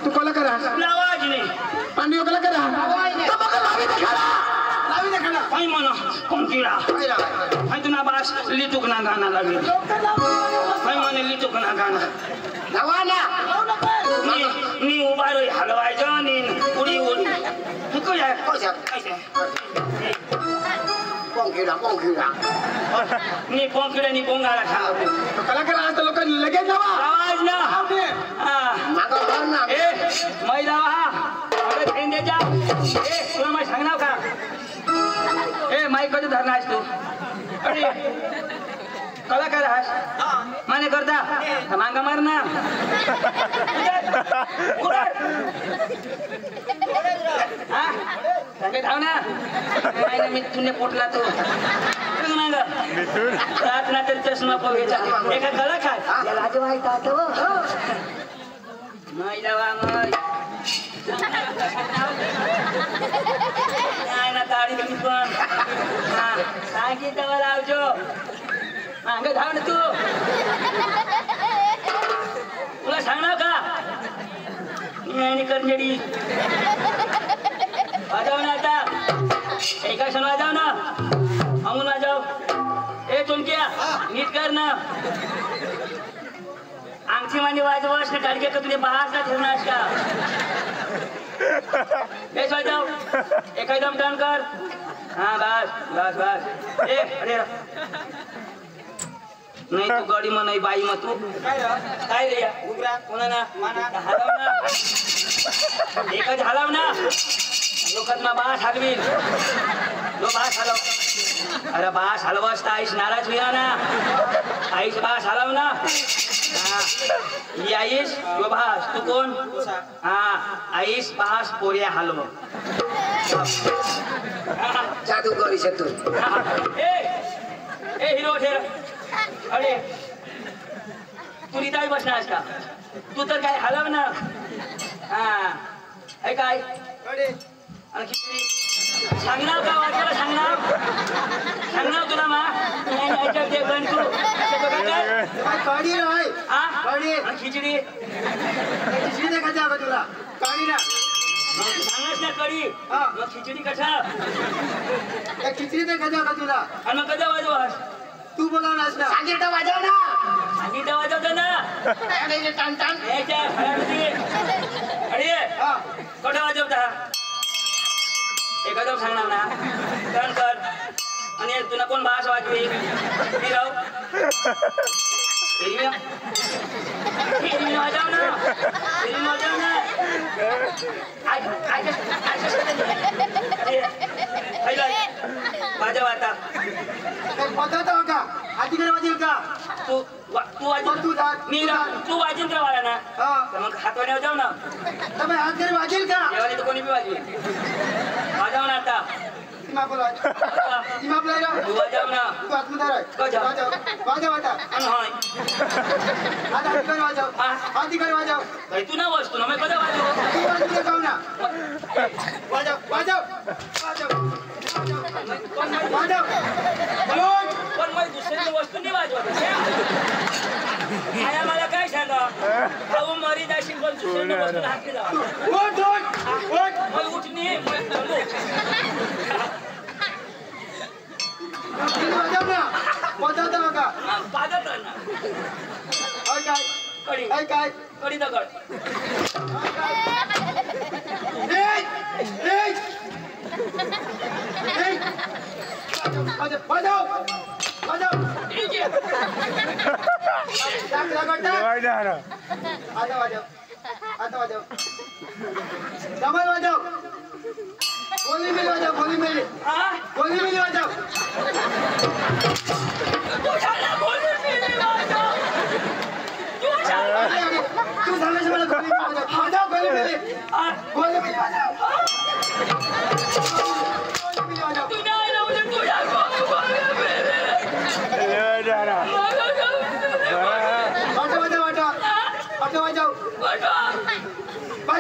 तू कोला करा आवाज नाही पांडू कोला करा तो मग लावी दे खडा काय म्हणा कोणकीडा हाय तुना बास लिटुक ना गाना लागले काय म्हणे लिटुक ना गाना लावा मी उभा रोई हलवायचं नी उडी काय पोंकिडा नी पोंकिडा नी पोंगाला खा तो कोला करा आज लोक लगेच जावा आवाज ना मागं भर ना ए मैदा हा अरे ट्रेन दे जा ए तुला माहिती सांगणार का ए माईक कधी धरणार आहेस तू अरे कलाकार आहात माने करता तर मांगा मार ना सांगे धाव ना मी तुने पोटला तो रात ना तरी चष्मा पोहेचा एका कलाकार त्याला आज माहित नाही जावा मग नाही ना ताडी तुम्ही पण सांगितलं लावजो मागे धाव ना तू तुला सांगणार का मी करंजेडी वाजव ना आता एका क्षण वाजव ना अंगून वाजव ए चुनक्या नीट कर ना आमची मांडी वाजवस ना काढके का तुझे बाहेरचा ठेवणार का बेस वाजव एकदम टर्न कर हाँ बस बस बस ए अरे नाही तू गाडी मग नाही बाई मग तू काय रे उभरा कोणा ना हलव ना एकच हलव ना लोकांना बास हलवील लो बास हलव अरे बास हलवस तर आईस नाराज होया ना आईस बास हलव ना ही आईस यो बास तू कोण हा आईस बास पोरिया हलव जादू करू शकतो ए ए हिरो ठेर अरे तू इथं बसणार का तू तर काय हलव ना हा ऐ काय आणि सांगणार का वाचायला सांगणार तुला मा ते गणकू काढी नाही खिचडी खिचडी नाही खायचं तुला काढी ना सांगच ना कडी मग खिचडी कशा खिचडी नाही खायचं का तुला आणि मग कधी वाजवास तू बोलावलास ना सांगितलं वाजव ना सांगितलं वाजवतो ना टाण टाण याच्या घरामध्ये अरे कुठे वाजवता एकदम सांगणार ना टर्न कर आणि तुला कोण भास वाजवी हिरव वाजव ना वाजव ना वाजव आता पद्धत का आधी वाजेल का तू वाजिंत्र वाला ना मग हातवाने वाजव ना हात घरी वाजेल का जेव्हा तर कोणी बी वाजवी वाजव ना आता तू वाजव ना अधिकारी वाजव तू ना वस्तू ना मग कधी वाजव ना वाजव वाजव वाजव पण मग दुसऱ्याची वस्तू नाही वाजवत मला काय सांगा भाऊ मरी जाशील पण दुसऱ्याच्या वस्तूला हात केला उठणी वाजव ना वाजवता नका पादत ना काय कडी काय कडी दगड वाजव वाजव वाजव आता वाजव आता वाजव कमल वाजव गोली मिली वाजव गोली मिली गोली मिली वाजव तू झाल्याशी मला गोली मिली वाजव गोली मिली गोली मिली वाजव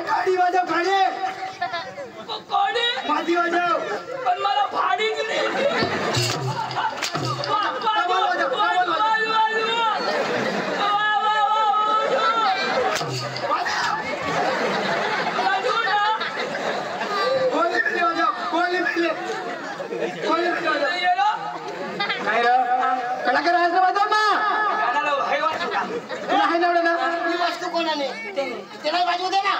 गाडी वाजव गाडी माझी वाजव पण मला भाडीच नाही कलाकार आज वाजव ना तुला हाय लावलं ना वस्तू कोणाने त्याला वाजवू दे ना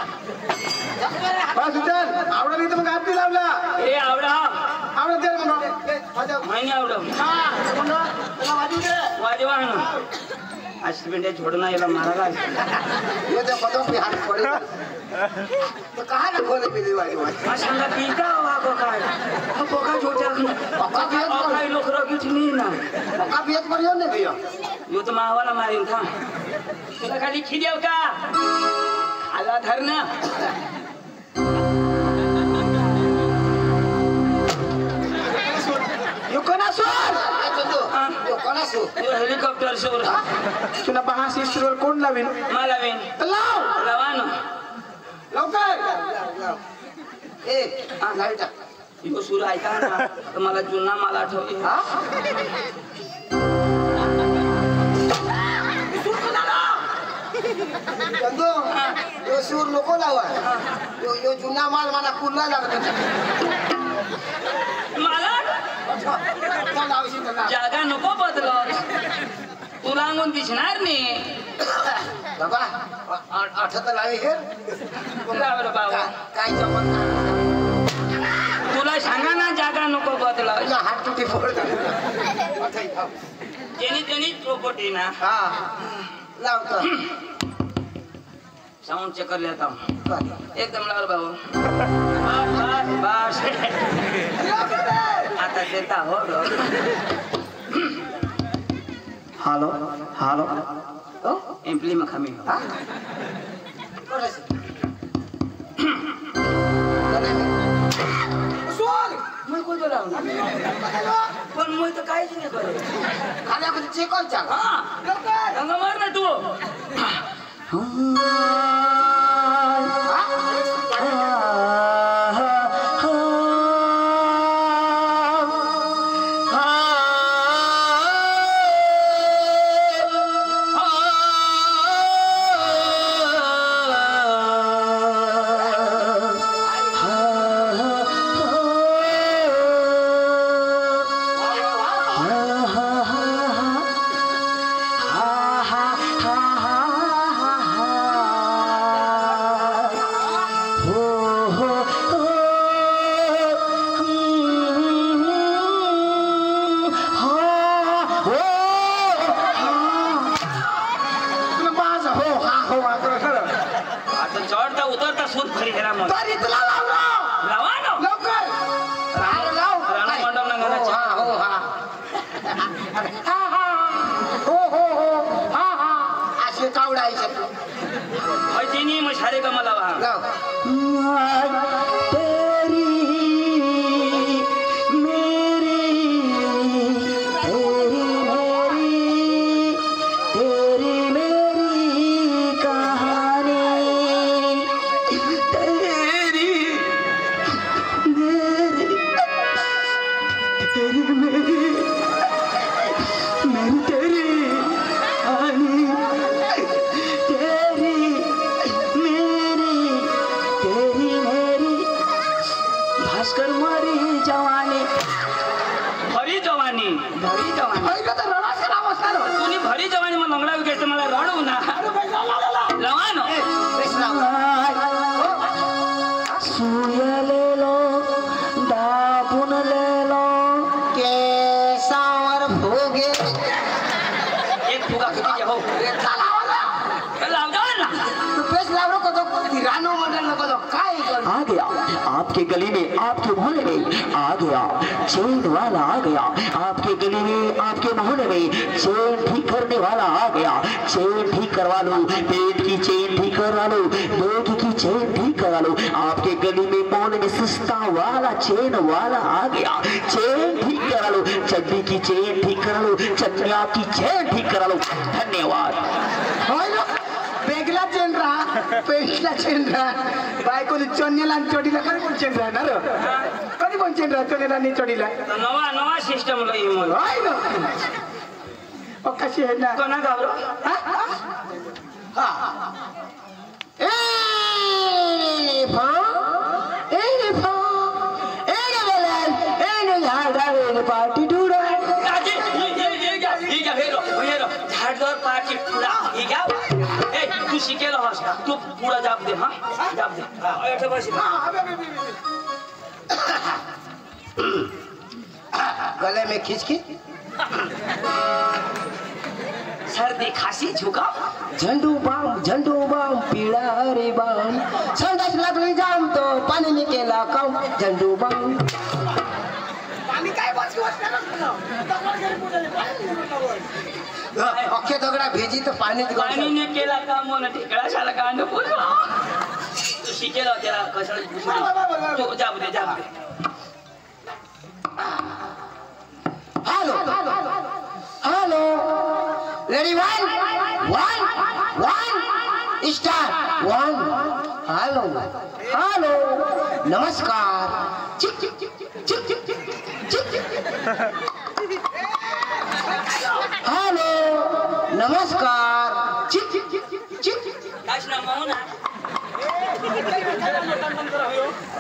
आवडा नाही तर मग हात लावला ए आवडा आवडा दे मग वाजव माहिती आवडा त्याला वाजवू दे वाजवा ना हस्बैंड छोड़ना ये मारा ये तो कदम पे हाथ पड़े तो कहाँ ना खोले मिली वाली माशाल्लाह पीता हुआ को काय पोका छोटा पोका लोग रोगी नहीं ना पोका भी एक बढ़िया नहीं भैया यो तो मावाला मारिन था तुला खाली खिदेव का आला धरना यो कोना सोर यो कोना सो यो हेलिकॉप्टर सोर तुला bahas Israel कोण लावेन मालावेन लाव लावानो लवकर ए लाईट यो सूर ऐका ना तर मला जुना मला आठवते हा चंदू यो सूर नको लावा यो जुना माल मला कुल्ला लागत मला जागा नको बदल तुला अंगून दिसणार नाही बाबा आठवत लावे हे बाबा काय जमत तुला सांगा ना जागा नको बदल हात तुटी फोड जेनी तेनी प्रॉपर्टी ना हा लावतो साउंड चेक कर लेता हूँ एकदम लाल बाबू बस आता देता हो हॅलो हॅलो एम्पली में खमी हो मैं कोई बोला पण मैं तो काहीच नाही करे खाल्या कुठे चेक कर चाल हाँ रंग मार ना तू चढ़ता उतरता सूद भरी हेरा मत लावा ना लवकर राणा मंडप ना घरा असे कावडायचे ऐसे नहीं मैं सारे का मलावा भरी जवानी में लंगड़ा विकेट मला रडू ना लावा ना सूर्य ले लो दाबुन ले लो केसावर भोगे एक फुगा किती हो लाव जा ना पेश लावरो को तो तिरानो मंडल को तो काय कर आ गया आपके गली में आपके मोहल्ले में आ गया चेन वाला आ गया आपके गली में आपके मोहल्ले में चेन ठीक करने वाला आ गया चेन ठीक करवा लो पेट की चेन ठीक करवा लो दूध की चेन ठीक करवा लो आपके गली में मोहल्ले में सस्ता वाला चेन वाला आ गया चेन ठीक करा लो चड्डी की चेन ठीक करा लो चटनिया की चेन ठीक करा लो धन्यवाद वेगळा चेन राहा पेशला चेन राहा बायकोनी चोन्याला आणि चोडीला कधी पण चेन राहणार कधी पण चेन राहा चोन्याला आणि चोडीला नवा नवा सिस्टम लई मग होय ना ओ कशी आहे ना कोणा गावरो हा ए फा ए झाडावर पार्टी डुडा झाडदार पार्टी पुरा ए तू शिकेला हस तू पुरा जाप दे हाँ जाप दे ऐसे बस गले में खींच के सर्दी खांसी जुकाम झंडू बाम पीड़ा रे बाम संडास लागली जाम तो पाणी निकेला काम झंडू बाम पाणी काय बस अख्खे दगडा भेजी तर पाणीच पाणी ने केला काम म्हणून ठिकळा शाला कांड बोलवा तू शिकेला त्याला कशाला तू जाऊ दे hello ready one start one hello नमस्कार चिक चिक चिक चिक चिक चिक चिक हेलो नमस्कार चिक चिक चिक चिक काश ना मौन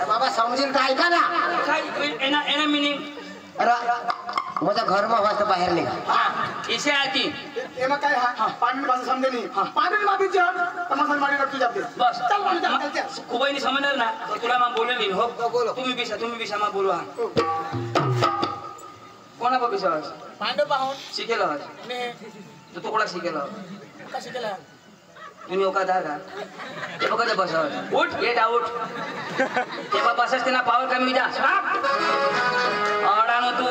बाबा समजेल तर ऐका ना काय एना मीनिंग माझ्या घरमा वाजता बाहेर निघा हां इसे आती एमा काय हा पाणी भाषा समजे नाही पाणी माफी जा तमासन मारी रखी जाते बस चल पाणी चल खूप नाही समजणार ना तर तुला मग बोलेल नाही हो तुम्ही बिशा मग बोलवा कोणा बघ बिशा पांडे पाहून शिकेला ने तू कोणा शिकेला कशी केला तुम्ही ओका धागा ते बघा बसव उठ गेट आउट तेव्हा बसस त्यांना पावर कमी जा अडानो तू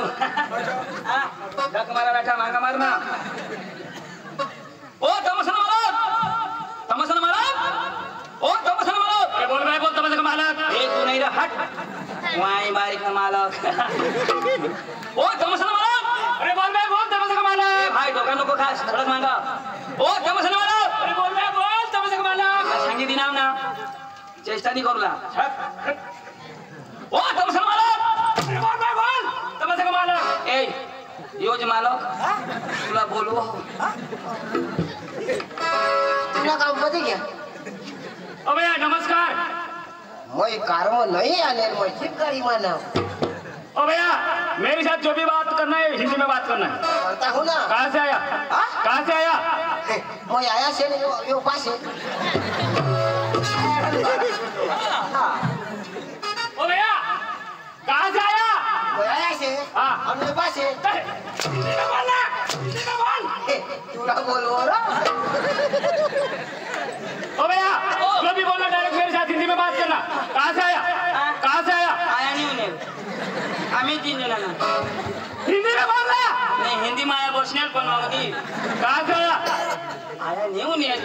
धक मारा बैठा मांगा मारना ओ तमसन मालक ओ तमसन मालक अरे बोल तमसन मालक ए तू नाही रे हट वाई बारीक ना मालक ओ तमसन मालक अरे बोल तमसन मालक भाई डोका नको खास थोडं मांगा ओ तमसन मालक अरे बोल तमसन मालक सांगितली नाव ना चेष्टा नाही करूला ओ तमसन मालक अरे बोल तमसन मालक ए योज मालक तुला बोलू तुला काम पती क्या ओ भैया नमस्कार मैं कारम नहीं आने मैं चिक्कारी माना ओ भैया मेरे साथ जो भी बात करना है हिंदी में बात करना है करता हूँ ना कहाँ से आया कहाँ से आया मैं आया से नहीं यो पास है ओ भैया कहाँ से आया मैं आया से हाँ। हमने पास है हिंदी में बोलना तूला बोल ओ भैया जो भी बोलना डायरेक्ट मेरे साथ हिंदी में बात करना कहाँ से आया कहाँ से आया आया नहीं उन्हें आम्ही तीन जणांना हिंदी में बोल रहा नाही हिंदी माया बसण्यात पण मग ती कहाँ से आया आया नाही उन्हें नाही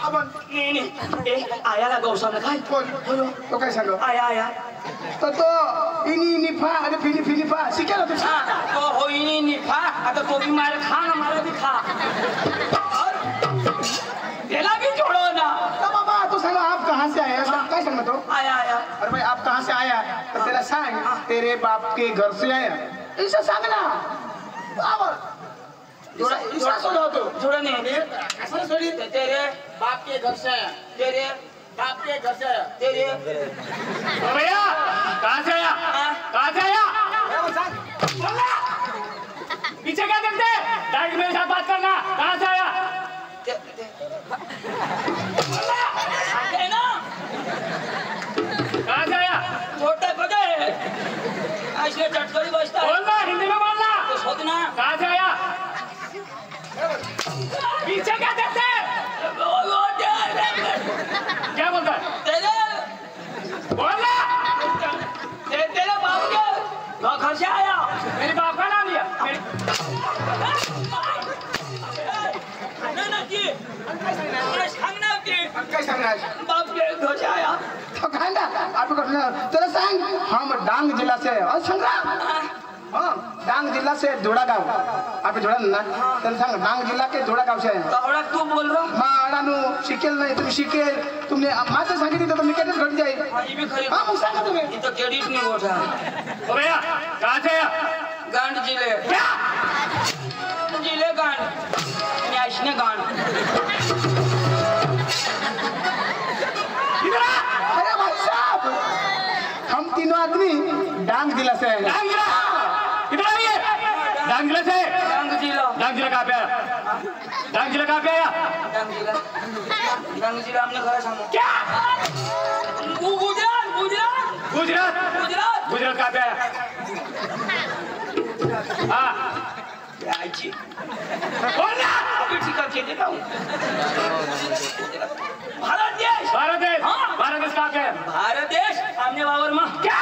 आपण नाही ए आयाला गौसाला काय कोण तो काय सांग आया तर तो इनी निफा आणि फिनिफा शिकेला तू तो होईनी निफा आता तो भी मार खा ना मला भी खा त्याला भी छोड़ो ना तो बाबा तू सांगा आप कहाँ से आया काय सांग तो आया अरे भाई आप कहाँ से आया तो तेरा सांग तेरे बाप के घर से आया ऐसा सांग ना बराबर ऐसा सुनो तो छोड़ो नहीं ऐसा छोड़ी तेरे बाप के घर से आया तेरे बाप के घर से आया तेरे ओ भैया कहाँ से आया कहाँ से आया बोलना पीछे क्या देखते डायरेक्ट मेरे साथ बात करना कहाँ से आया है ना कहाँ से आया छोटा बजे ऐसे चटकरी बसता है बोलना हिंदी में बोलना तो सोचना कहाँ से आया पीछे क्या देखते क्या बोलता है तेरे बोलना तेरे बाप के घर से आया मेरे बाप का नाम लिया काय सांगणार बाप के घर से आया तो काय ना आप तेरा सांग हम डांग जिला से और संग्राम हाँ डांग जिला से जोड़ा गाँव आप जोड़ा ना तेरा सांग डांग जिला के जोड़ा गाँव से आया तोड़ा तू बोल रहा माडानू शिकेल नाही तुम्ही शिकेल तुमने माझं सांगितलं तर मी कधीच घडून जाईल ये भी खरी हाँ मग सांगा तुम्ही इथं क्रेडिट नहीं होता ओ भैया कहाँ से आया गांड जिले क्या जिले गांड न्याशने गांड इधर आ अरे भाई साहब हम तीनों आदमी डांग जिला से आए डांग जिला इधर आइए डांग जिला से डांग जिला कहाँ पे आया डांग जिला कहाँ पे आया डांग जिला हमने घर सामने क्या गुजरात गुजरात गुजरात गुजरात गुजरात कहाँ पे आया हाँ आईची बोल ना अभी ठीक करके देता हूँ भारत देश भारत देश हाँ। भारत देश कहाँ पे है? भारत देश आमने वावर में क्या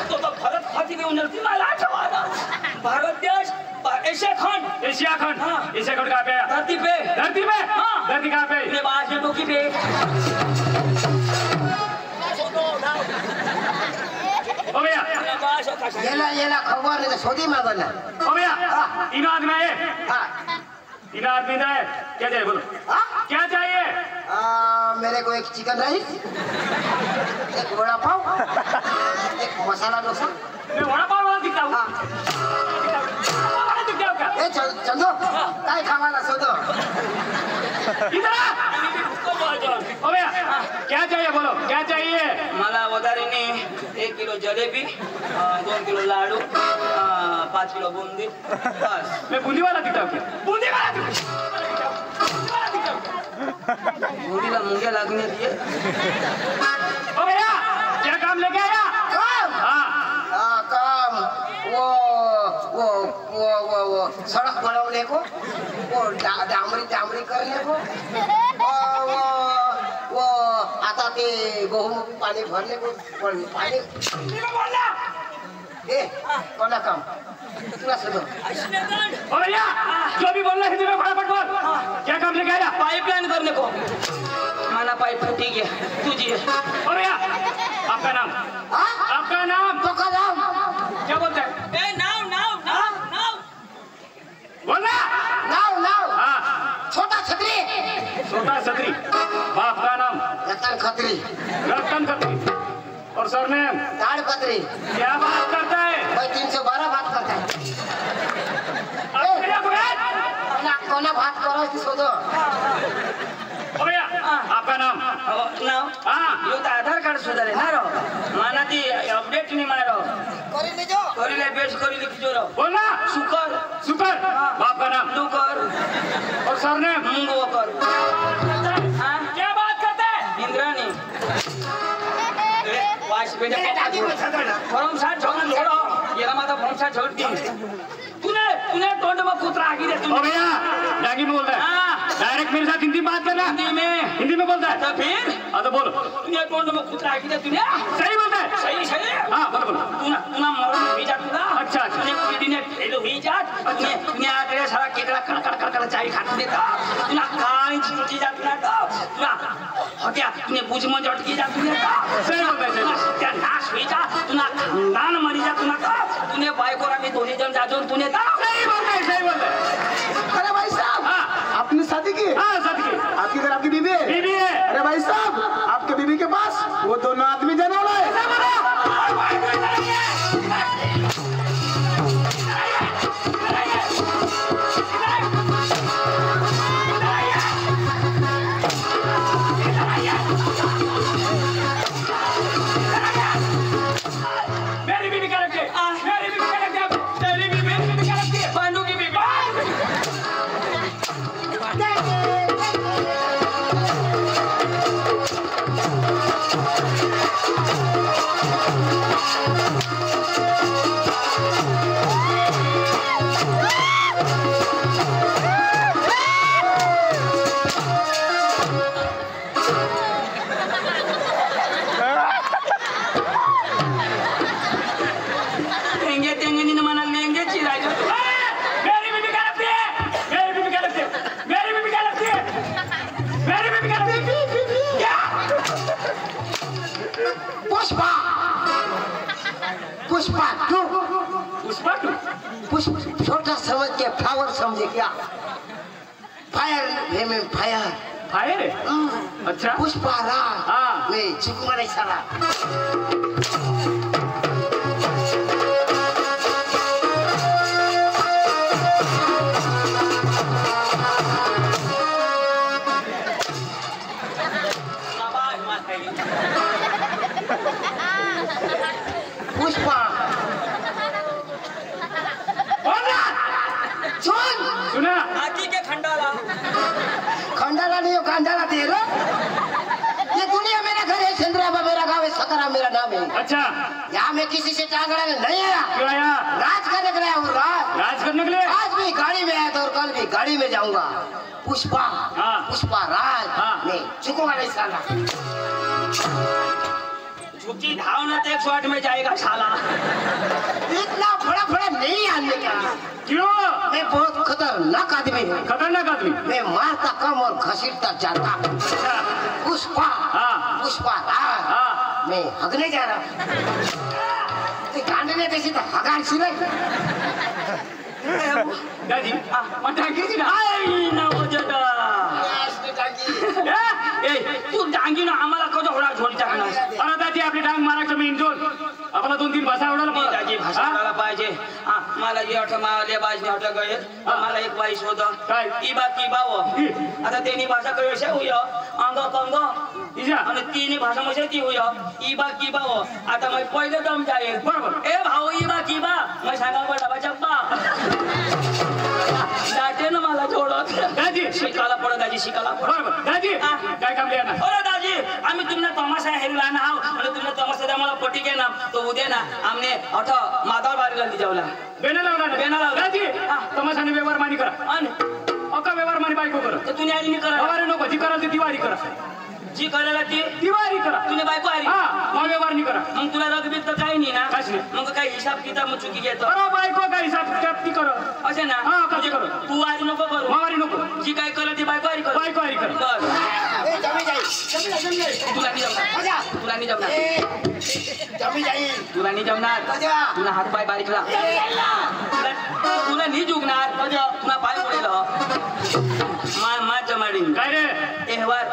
तो भारत खाती में उन्नति माला आठवाना भारत देश एशिया खंड एशिया खंड हाँ। एशिया खंड कहाँ पे है? धरती पे धरती पे हाँ। धरती कहाँ पे? अपने बाहर से टोकी पे ओ भैया अपने बाहर से आकाश में। येला खबर नहीं तो सोदी मांगना ओ भैया इन आदमी है हाँ इन आदमी है क्या चाहिए बोलो हाँ? क्या चाहिए? मेरे को एक चिकन राइस एक वड़ा पाव एक मसाला डोसा मैं वड़ा पाव वाला दिखता हूँ हाँ वड़ा दिखता हूँ क्या? ए चंदो काय खावाना सोदो इधर आ! ओ भैया क्या चाहिए बोलो क्या चाहिए? मला वदारीने 1 किलो जलेबी 2 किलो लाडू 5 किलो बुंदी बस मैं बूंदी वाला दिखता हूँ क्या? बूंदी वाला दिखता बुंदीला मुंगे लागने दिए ओ भैया क्या काम लेके आया? काम हाँ काम वो सड़क बनाने को वो डामरी करने को वो आता ते गहू पानी भरने को पानी बोलना ए कोना काम तुला सुनो ओ भैया जो भी बोलना है हिंदी में फटाफट बोल क्या काम लेके आया? पाइपलाइन करने को माना पाइप फटी गया तुझी ओ भैया आपका नाम हाँ आपका नाम तो का नाम क्या बोलते हैं? ए नाव नाव नाव नाव बोलना नाव हाँ छोटा छतरी छोटा छतरी बाप का नाम रतन खत्री रतन खत्री और सरनेम दाढ़ खत्री क्या बात करता है? भाई 312 बात करता है अब भैया को बैठ। कोना बात करो कि सोदो ओ भैया आपका नाम नाव हाँ यो तो आधार कार्ड सुधारे ना रो माना ती अपडेट नहीं मारो करी ले जो करी ले बेच करी लिख जो रो बोलना सुकर सुपर बाप का नाम तू कर और सरनेम मुंगो कर हाँ क्या बात करते हैं? इंद्राणी वाश बेटा फॉर्म साथ छोड़न छोड़ो ये माता फॉर्म साथ छोड़ दी तूने टोंड में कुतरा आगी दे ओ भैया जागी में बोलता है हाँ डायरेक्ट मेरे साथ हिंदी में बात करना हिंदी में बोलता है तो फिर हाँ तो बोलो तूने टोंड में कुतरा आगी दे तूने सही बोलता है सही सही हाँ बोलो बोलो तूना मरण भेजा तूना अच्छा अच्छा तूने कुड़ी ने ठेलो भेजा तूने आगे सारा केकड़ा कड़ चाय खाते देता तूना काई चीज जात ना तो तूना हत्या तूने बुझ में जट की जात तूने तो सही बोलता है सही बोलता है। त्या नाश भेजा तूना खानदान मरी जा तूना तो तूने बायकोरा में दोन्ही जण जाजून तूने तो सही बोलता है सही बोलता है। अरे भाई साहब हाँ आपने शादी की हाँ सच की आपकी घर आपकी बीवी है बीवी है अरे भाई साहब आपके बीवी के पास वो दोनों आदमी जाने वाला है मेरी बीवी क्या रखती है? मेरी बीवी क्या रखती है? तेरी बीवी मेरी बीवी क्या रखती है? पांडू की बीवी तेंगे तेंगे नहीं मना लेंगे चिराई जो तू मेरी बीवी क्या रखती है? मेरी बीवी क्या रखती है? मेरी बीवी क्या रखती है? मेरी बीवी क्या रखती है? क्या? पुष्पा पुष्पा तू पुष्पा टू पुष्प छोटा समझ के फ्लावर समझे क्या फायर में फायर फायर है अच्छा पुष्पा राज हाँ। में चिकमने साला पुष्पा बोलना सुन सुना आकी के खंडाला खंडाला नहीं हो खंडाला दे रो ये दुनिया मेरा घर है चंद्राबा मेरा गाँव है करा मेरा नाम है। अच्छा, यहाँ मैं किसी से टांग अड़ाने नहीं आया, क्यों आया? राज करने के लिए आया हूँ। राज करने के लिए? आज भी गाड़ी में आया था और कल भी गाड़ी में जाऊंगा। पुष्पा, हाँ। पुष्पा राज, नहीं झुकूंगा नहीं साला। झुकी धावना तो 108 में जाएगा साला। इतना बड़ा नहीं आने का। क्यों? मैं बहुत खतरनाक आदमी हूँ। खतरनाक आदमी? मैं मारता कम और घसीटता ज्यादा। अच्छा, पुष्पा, हाँ। पुष्पा राज, हाँ। मैं हगने जा रहा हूँ। कांडने कैसी तो हगार सिरे। दादी, टांगी ना? आई ना वजदा. ए तू डांगी ना आम्हाला कधी होडा झोडी टाकणार. अरे दादी, आपली डांग महाराष्ट्र में इंजोर आपला 2-3 भाषा आवडायला मी दाजी भाषा हा? करायला पाहिजे. हा मला जे आठ माले बाजने आठ गए मला एक बाईस होता काय? इबा किबाव आता त्यांनी भाषा कळशे होय अंग कंग इजा आणि तिन्ही भाषा मध्ये ती होय इबा किबाव आता मग पहिले दम जाईल. बरोबर. ए भाऊ इबा किबा मग सांगा बडा बचप्पा दाटे ना मला जोडत दाजी शिकायला पडत दाजी शिकायला पडत. बरोबर. दाजी काय काम लिहा ना? अरे दाजी आम्ही तुमने तमाशा हेरला ना आणि तुमने तमाशा द्या मला पटी के ना तो उद्या ना आमने अठ माधव बारीला निजावला बेना लावला ना? बेना लावला. दाजी तमाशाने व्यवहार मानी करा. आणि अका व्यवहार मानी बायको करा. तर तुने आली करा व्यवहार नको, जी कराल ती दिवाळी करा. जी करायला ती दिवाळी करा. तुने बायको आली हा, मग व्यवहार नाही करा. मग तुला रगबीत तर काही नाही ना? काहीच नाही. मग काही हिसाब किताब मग चुकी घेतो करा बायको काय हिसाब किताब ती करा. असे ना? हा, कधी करू. तू आली नको करू. मावारी नको. जी काय करत ती बायको आली कर. बायको आली कर. बर ए, जमी जाई, तुला नाही जमणार. आजा. तुला नाही जमणार. ए, जमी जाई. तुला नाही जमणार. आजा. तुला हात पाय बारीक लाव. तुला नाही जुगणार. तुला पाय पडेल. मा जमाडी काय रे? एहवार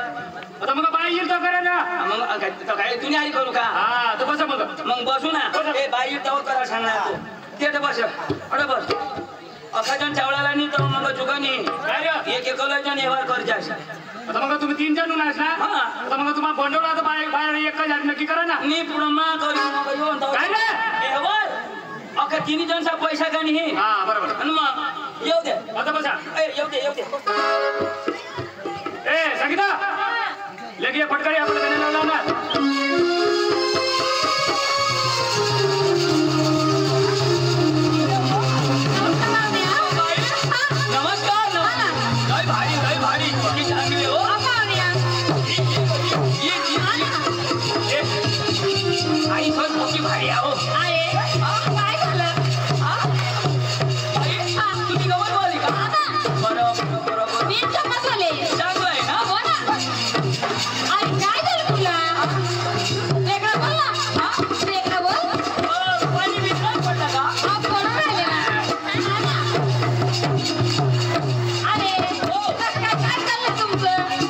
आता मग बाई येईल तो करा ना. मग काय तुने आली करू का? हा, तो बसा मग. मग बसू ना. ए बाई तव करा सांगणार तू ते तर बस अरे बस अखाजन चावळाला नाही तर मग जुगानी काय रे? एक एकलाच्या नेवार करजास आता मग तुम्ही 3 जण नाच ना? हा. आता मग तुम्हाला बंडवला तर बाहेर एक हजार नक्की करा ना. नी पुढं मा करू मग येऊन काय रे? एहवार अखा तिन्ही जणचा पैसा का नाही हा, बरोबर. आणि मग येऊ दे. आता बसा. ए येऊ दे ए संगीता, लगे फटकारी आपल्या बेना लावला ना. नमस्कार लय भारी किती चांगली हो. आई पण मोठी भारी आहो. तुम्ही गवत बोलली का? बरोबर चांगलं आहे ना? पाणी बिल पडलं का?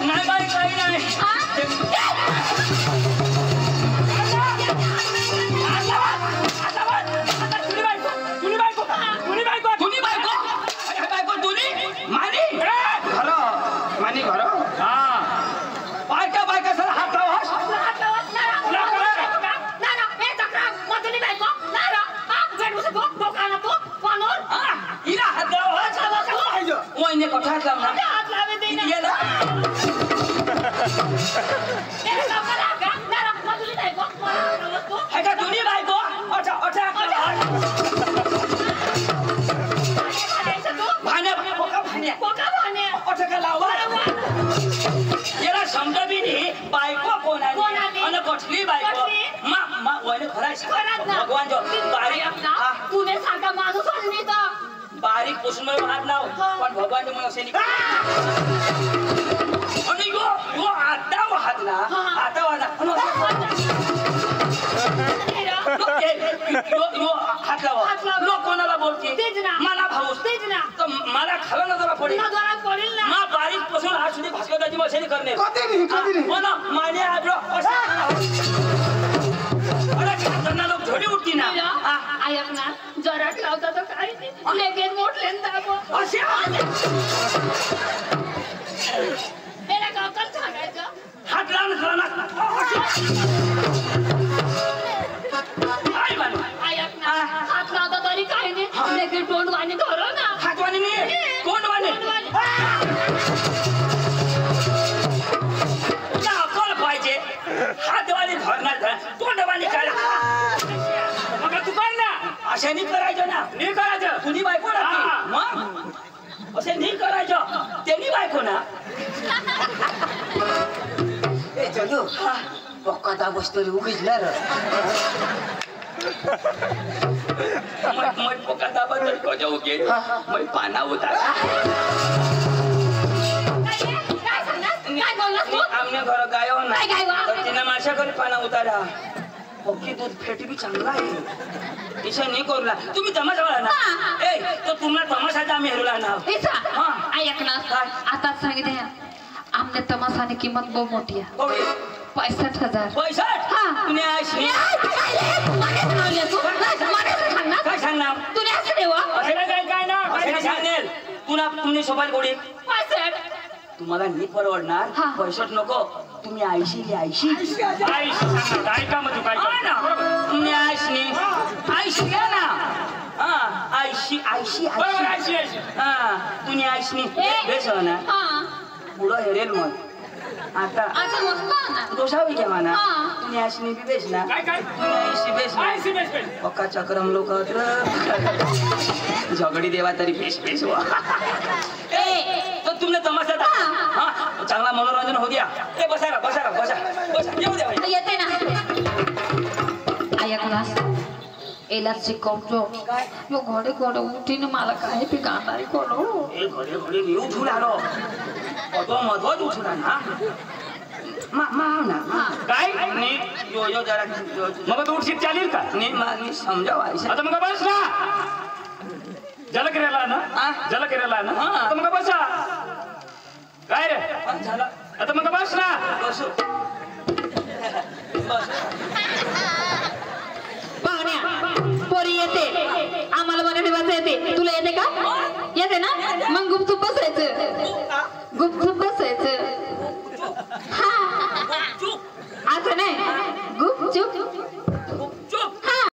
नाही बाई काही नाही. बायका सर हात लावा. हिला हात लावा. वहिनी कोठा हात लावणार ये ना. है का दोन्ही बायको अच्छा भाण्या अच्छा का लावा. याला समजा बी नाही बायको कोण आहे आणि कसली बायको मा वहिनी खराय भगवान जो बारीक पुसून हात लाव पण भगवान मग असे आणि यो आता हात ना आता हात लावा. लोक कोणाला बोलते मला भाऊ तर मला खाला ना जरा पडेल मा बारीक पासून हात सुधी भास्कराची मशनी करणे हो ना माझे लोक झोडी उठती ना. जरा लावता तर काही नाही लगेच मोठले सांगायचं हात लावून हात लावता तरी काही नाही लगेच तोंडवाणी धरो ना. हातवाणी नाही कोंडवाणी अक्कल पाहिजे. हातवाणी धरणार तोंड अशाने करायचं ना नाही करायचं कुणी बायको हा. लागते मग असे नाही करायचं त्यांनी बायको ना ए चलू पक्का बसतो उगीच ना रे मग पोका दाबा तर कोजा उगे मग पाना उतार काय बोललास तू? आमने घर गायो ना काय गायवा? तर तिने माझ्या घरी पाना उतारा पक्की दूध फेटी बी चांगला आहे तिच्या नाही करूला तुम्ही तमाशा वाला ना हा. ए तो तुम्हाला तमाशाचा आम्ही हेरूला ना ऐसा हा. ऐक ना आताच सांगितले आमने तमाशाने किंमत बहुत मोठी आहे कोणी 65,000 पैसा हा. तुम्ही आशी काय सांगणार तुला असं देवा असं काय काय ना असे सांगेल तुला तुम्ही सोपाल गोडी 65 तुम्हाला नाही परवडणार हा. पैशात नको तुम्ही आयशी आई सांगणार ऐका मग तू काय हा ना तुम्ही आयशी घ्या ना हा आयशी बरोबर आयशी आयशी हा तुम्ही आयशी बेस हो ना हा पुढं हेरेल मग आता आता मस्त आहे ना दोषावी घ्या म्हणा हा. तुम्ही आयशी बी बेस ना काय काय तुम्ही आयशी बेस ना आयशी बेस बेस पक्का चक्रम लोक झगडी देवा तरी बेस व्हा तर तुमने तमाशा हा चांगला मनोरंजन हो द्या ए बसा येऊ द्या बाई. येते ना ऐकलास एला शिकवतो यो घोडे उठीने मला काय बी गाणारी कोलो ए घडे मी उठून आलो मधोच उठून आलो हा ना काय नी यो जरा मग तू उठशील चालेल का नी समजाव आयशा आता मग बस ना जलकिऱ्याला ना हा. जलकिऱ्याला ना हा. आता मग बसा काय रे झालं आता मग बस ना बसू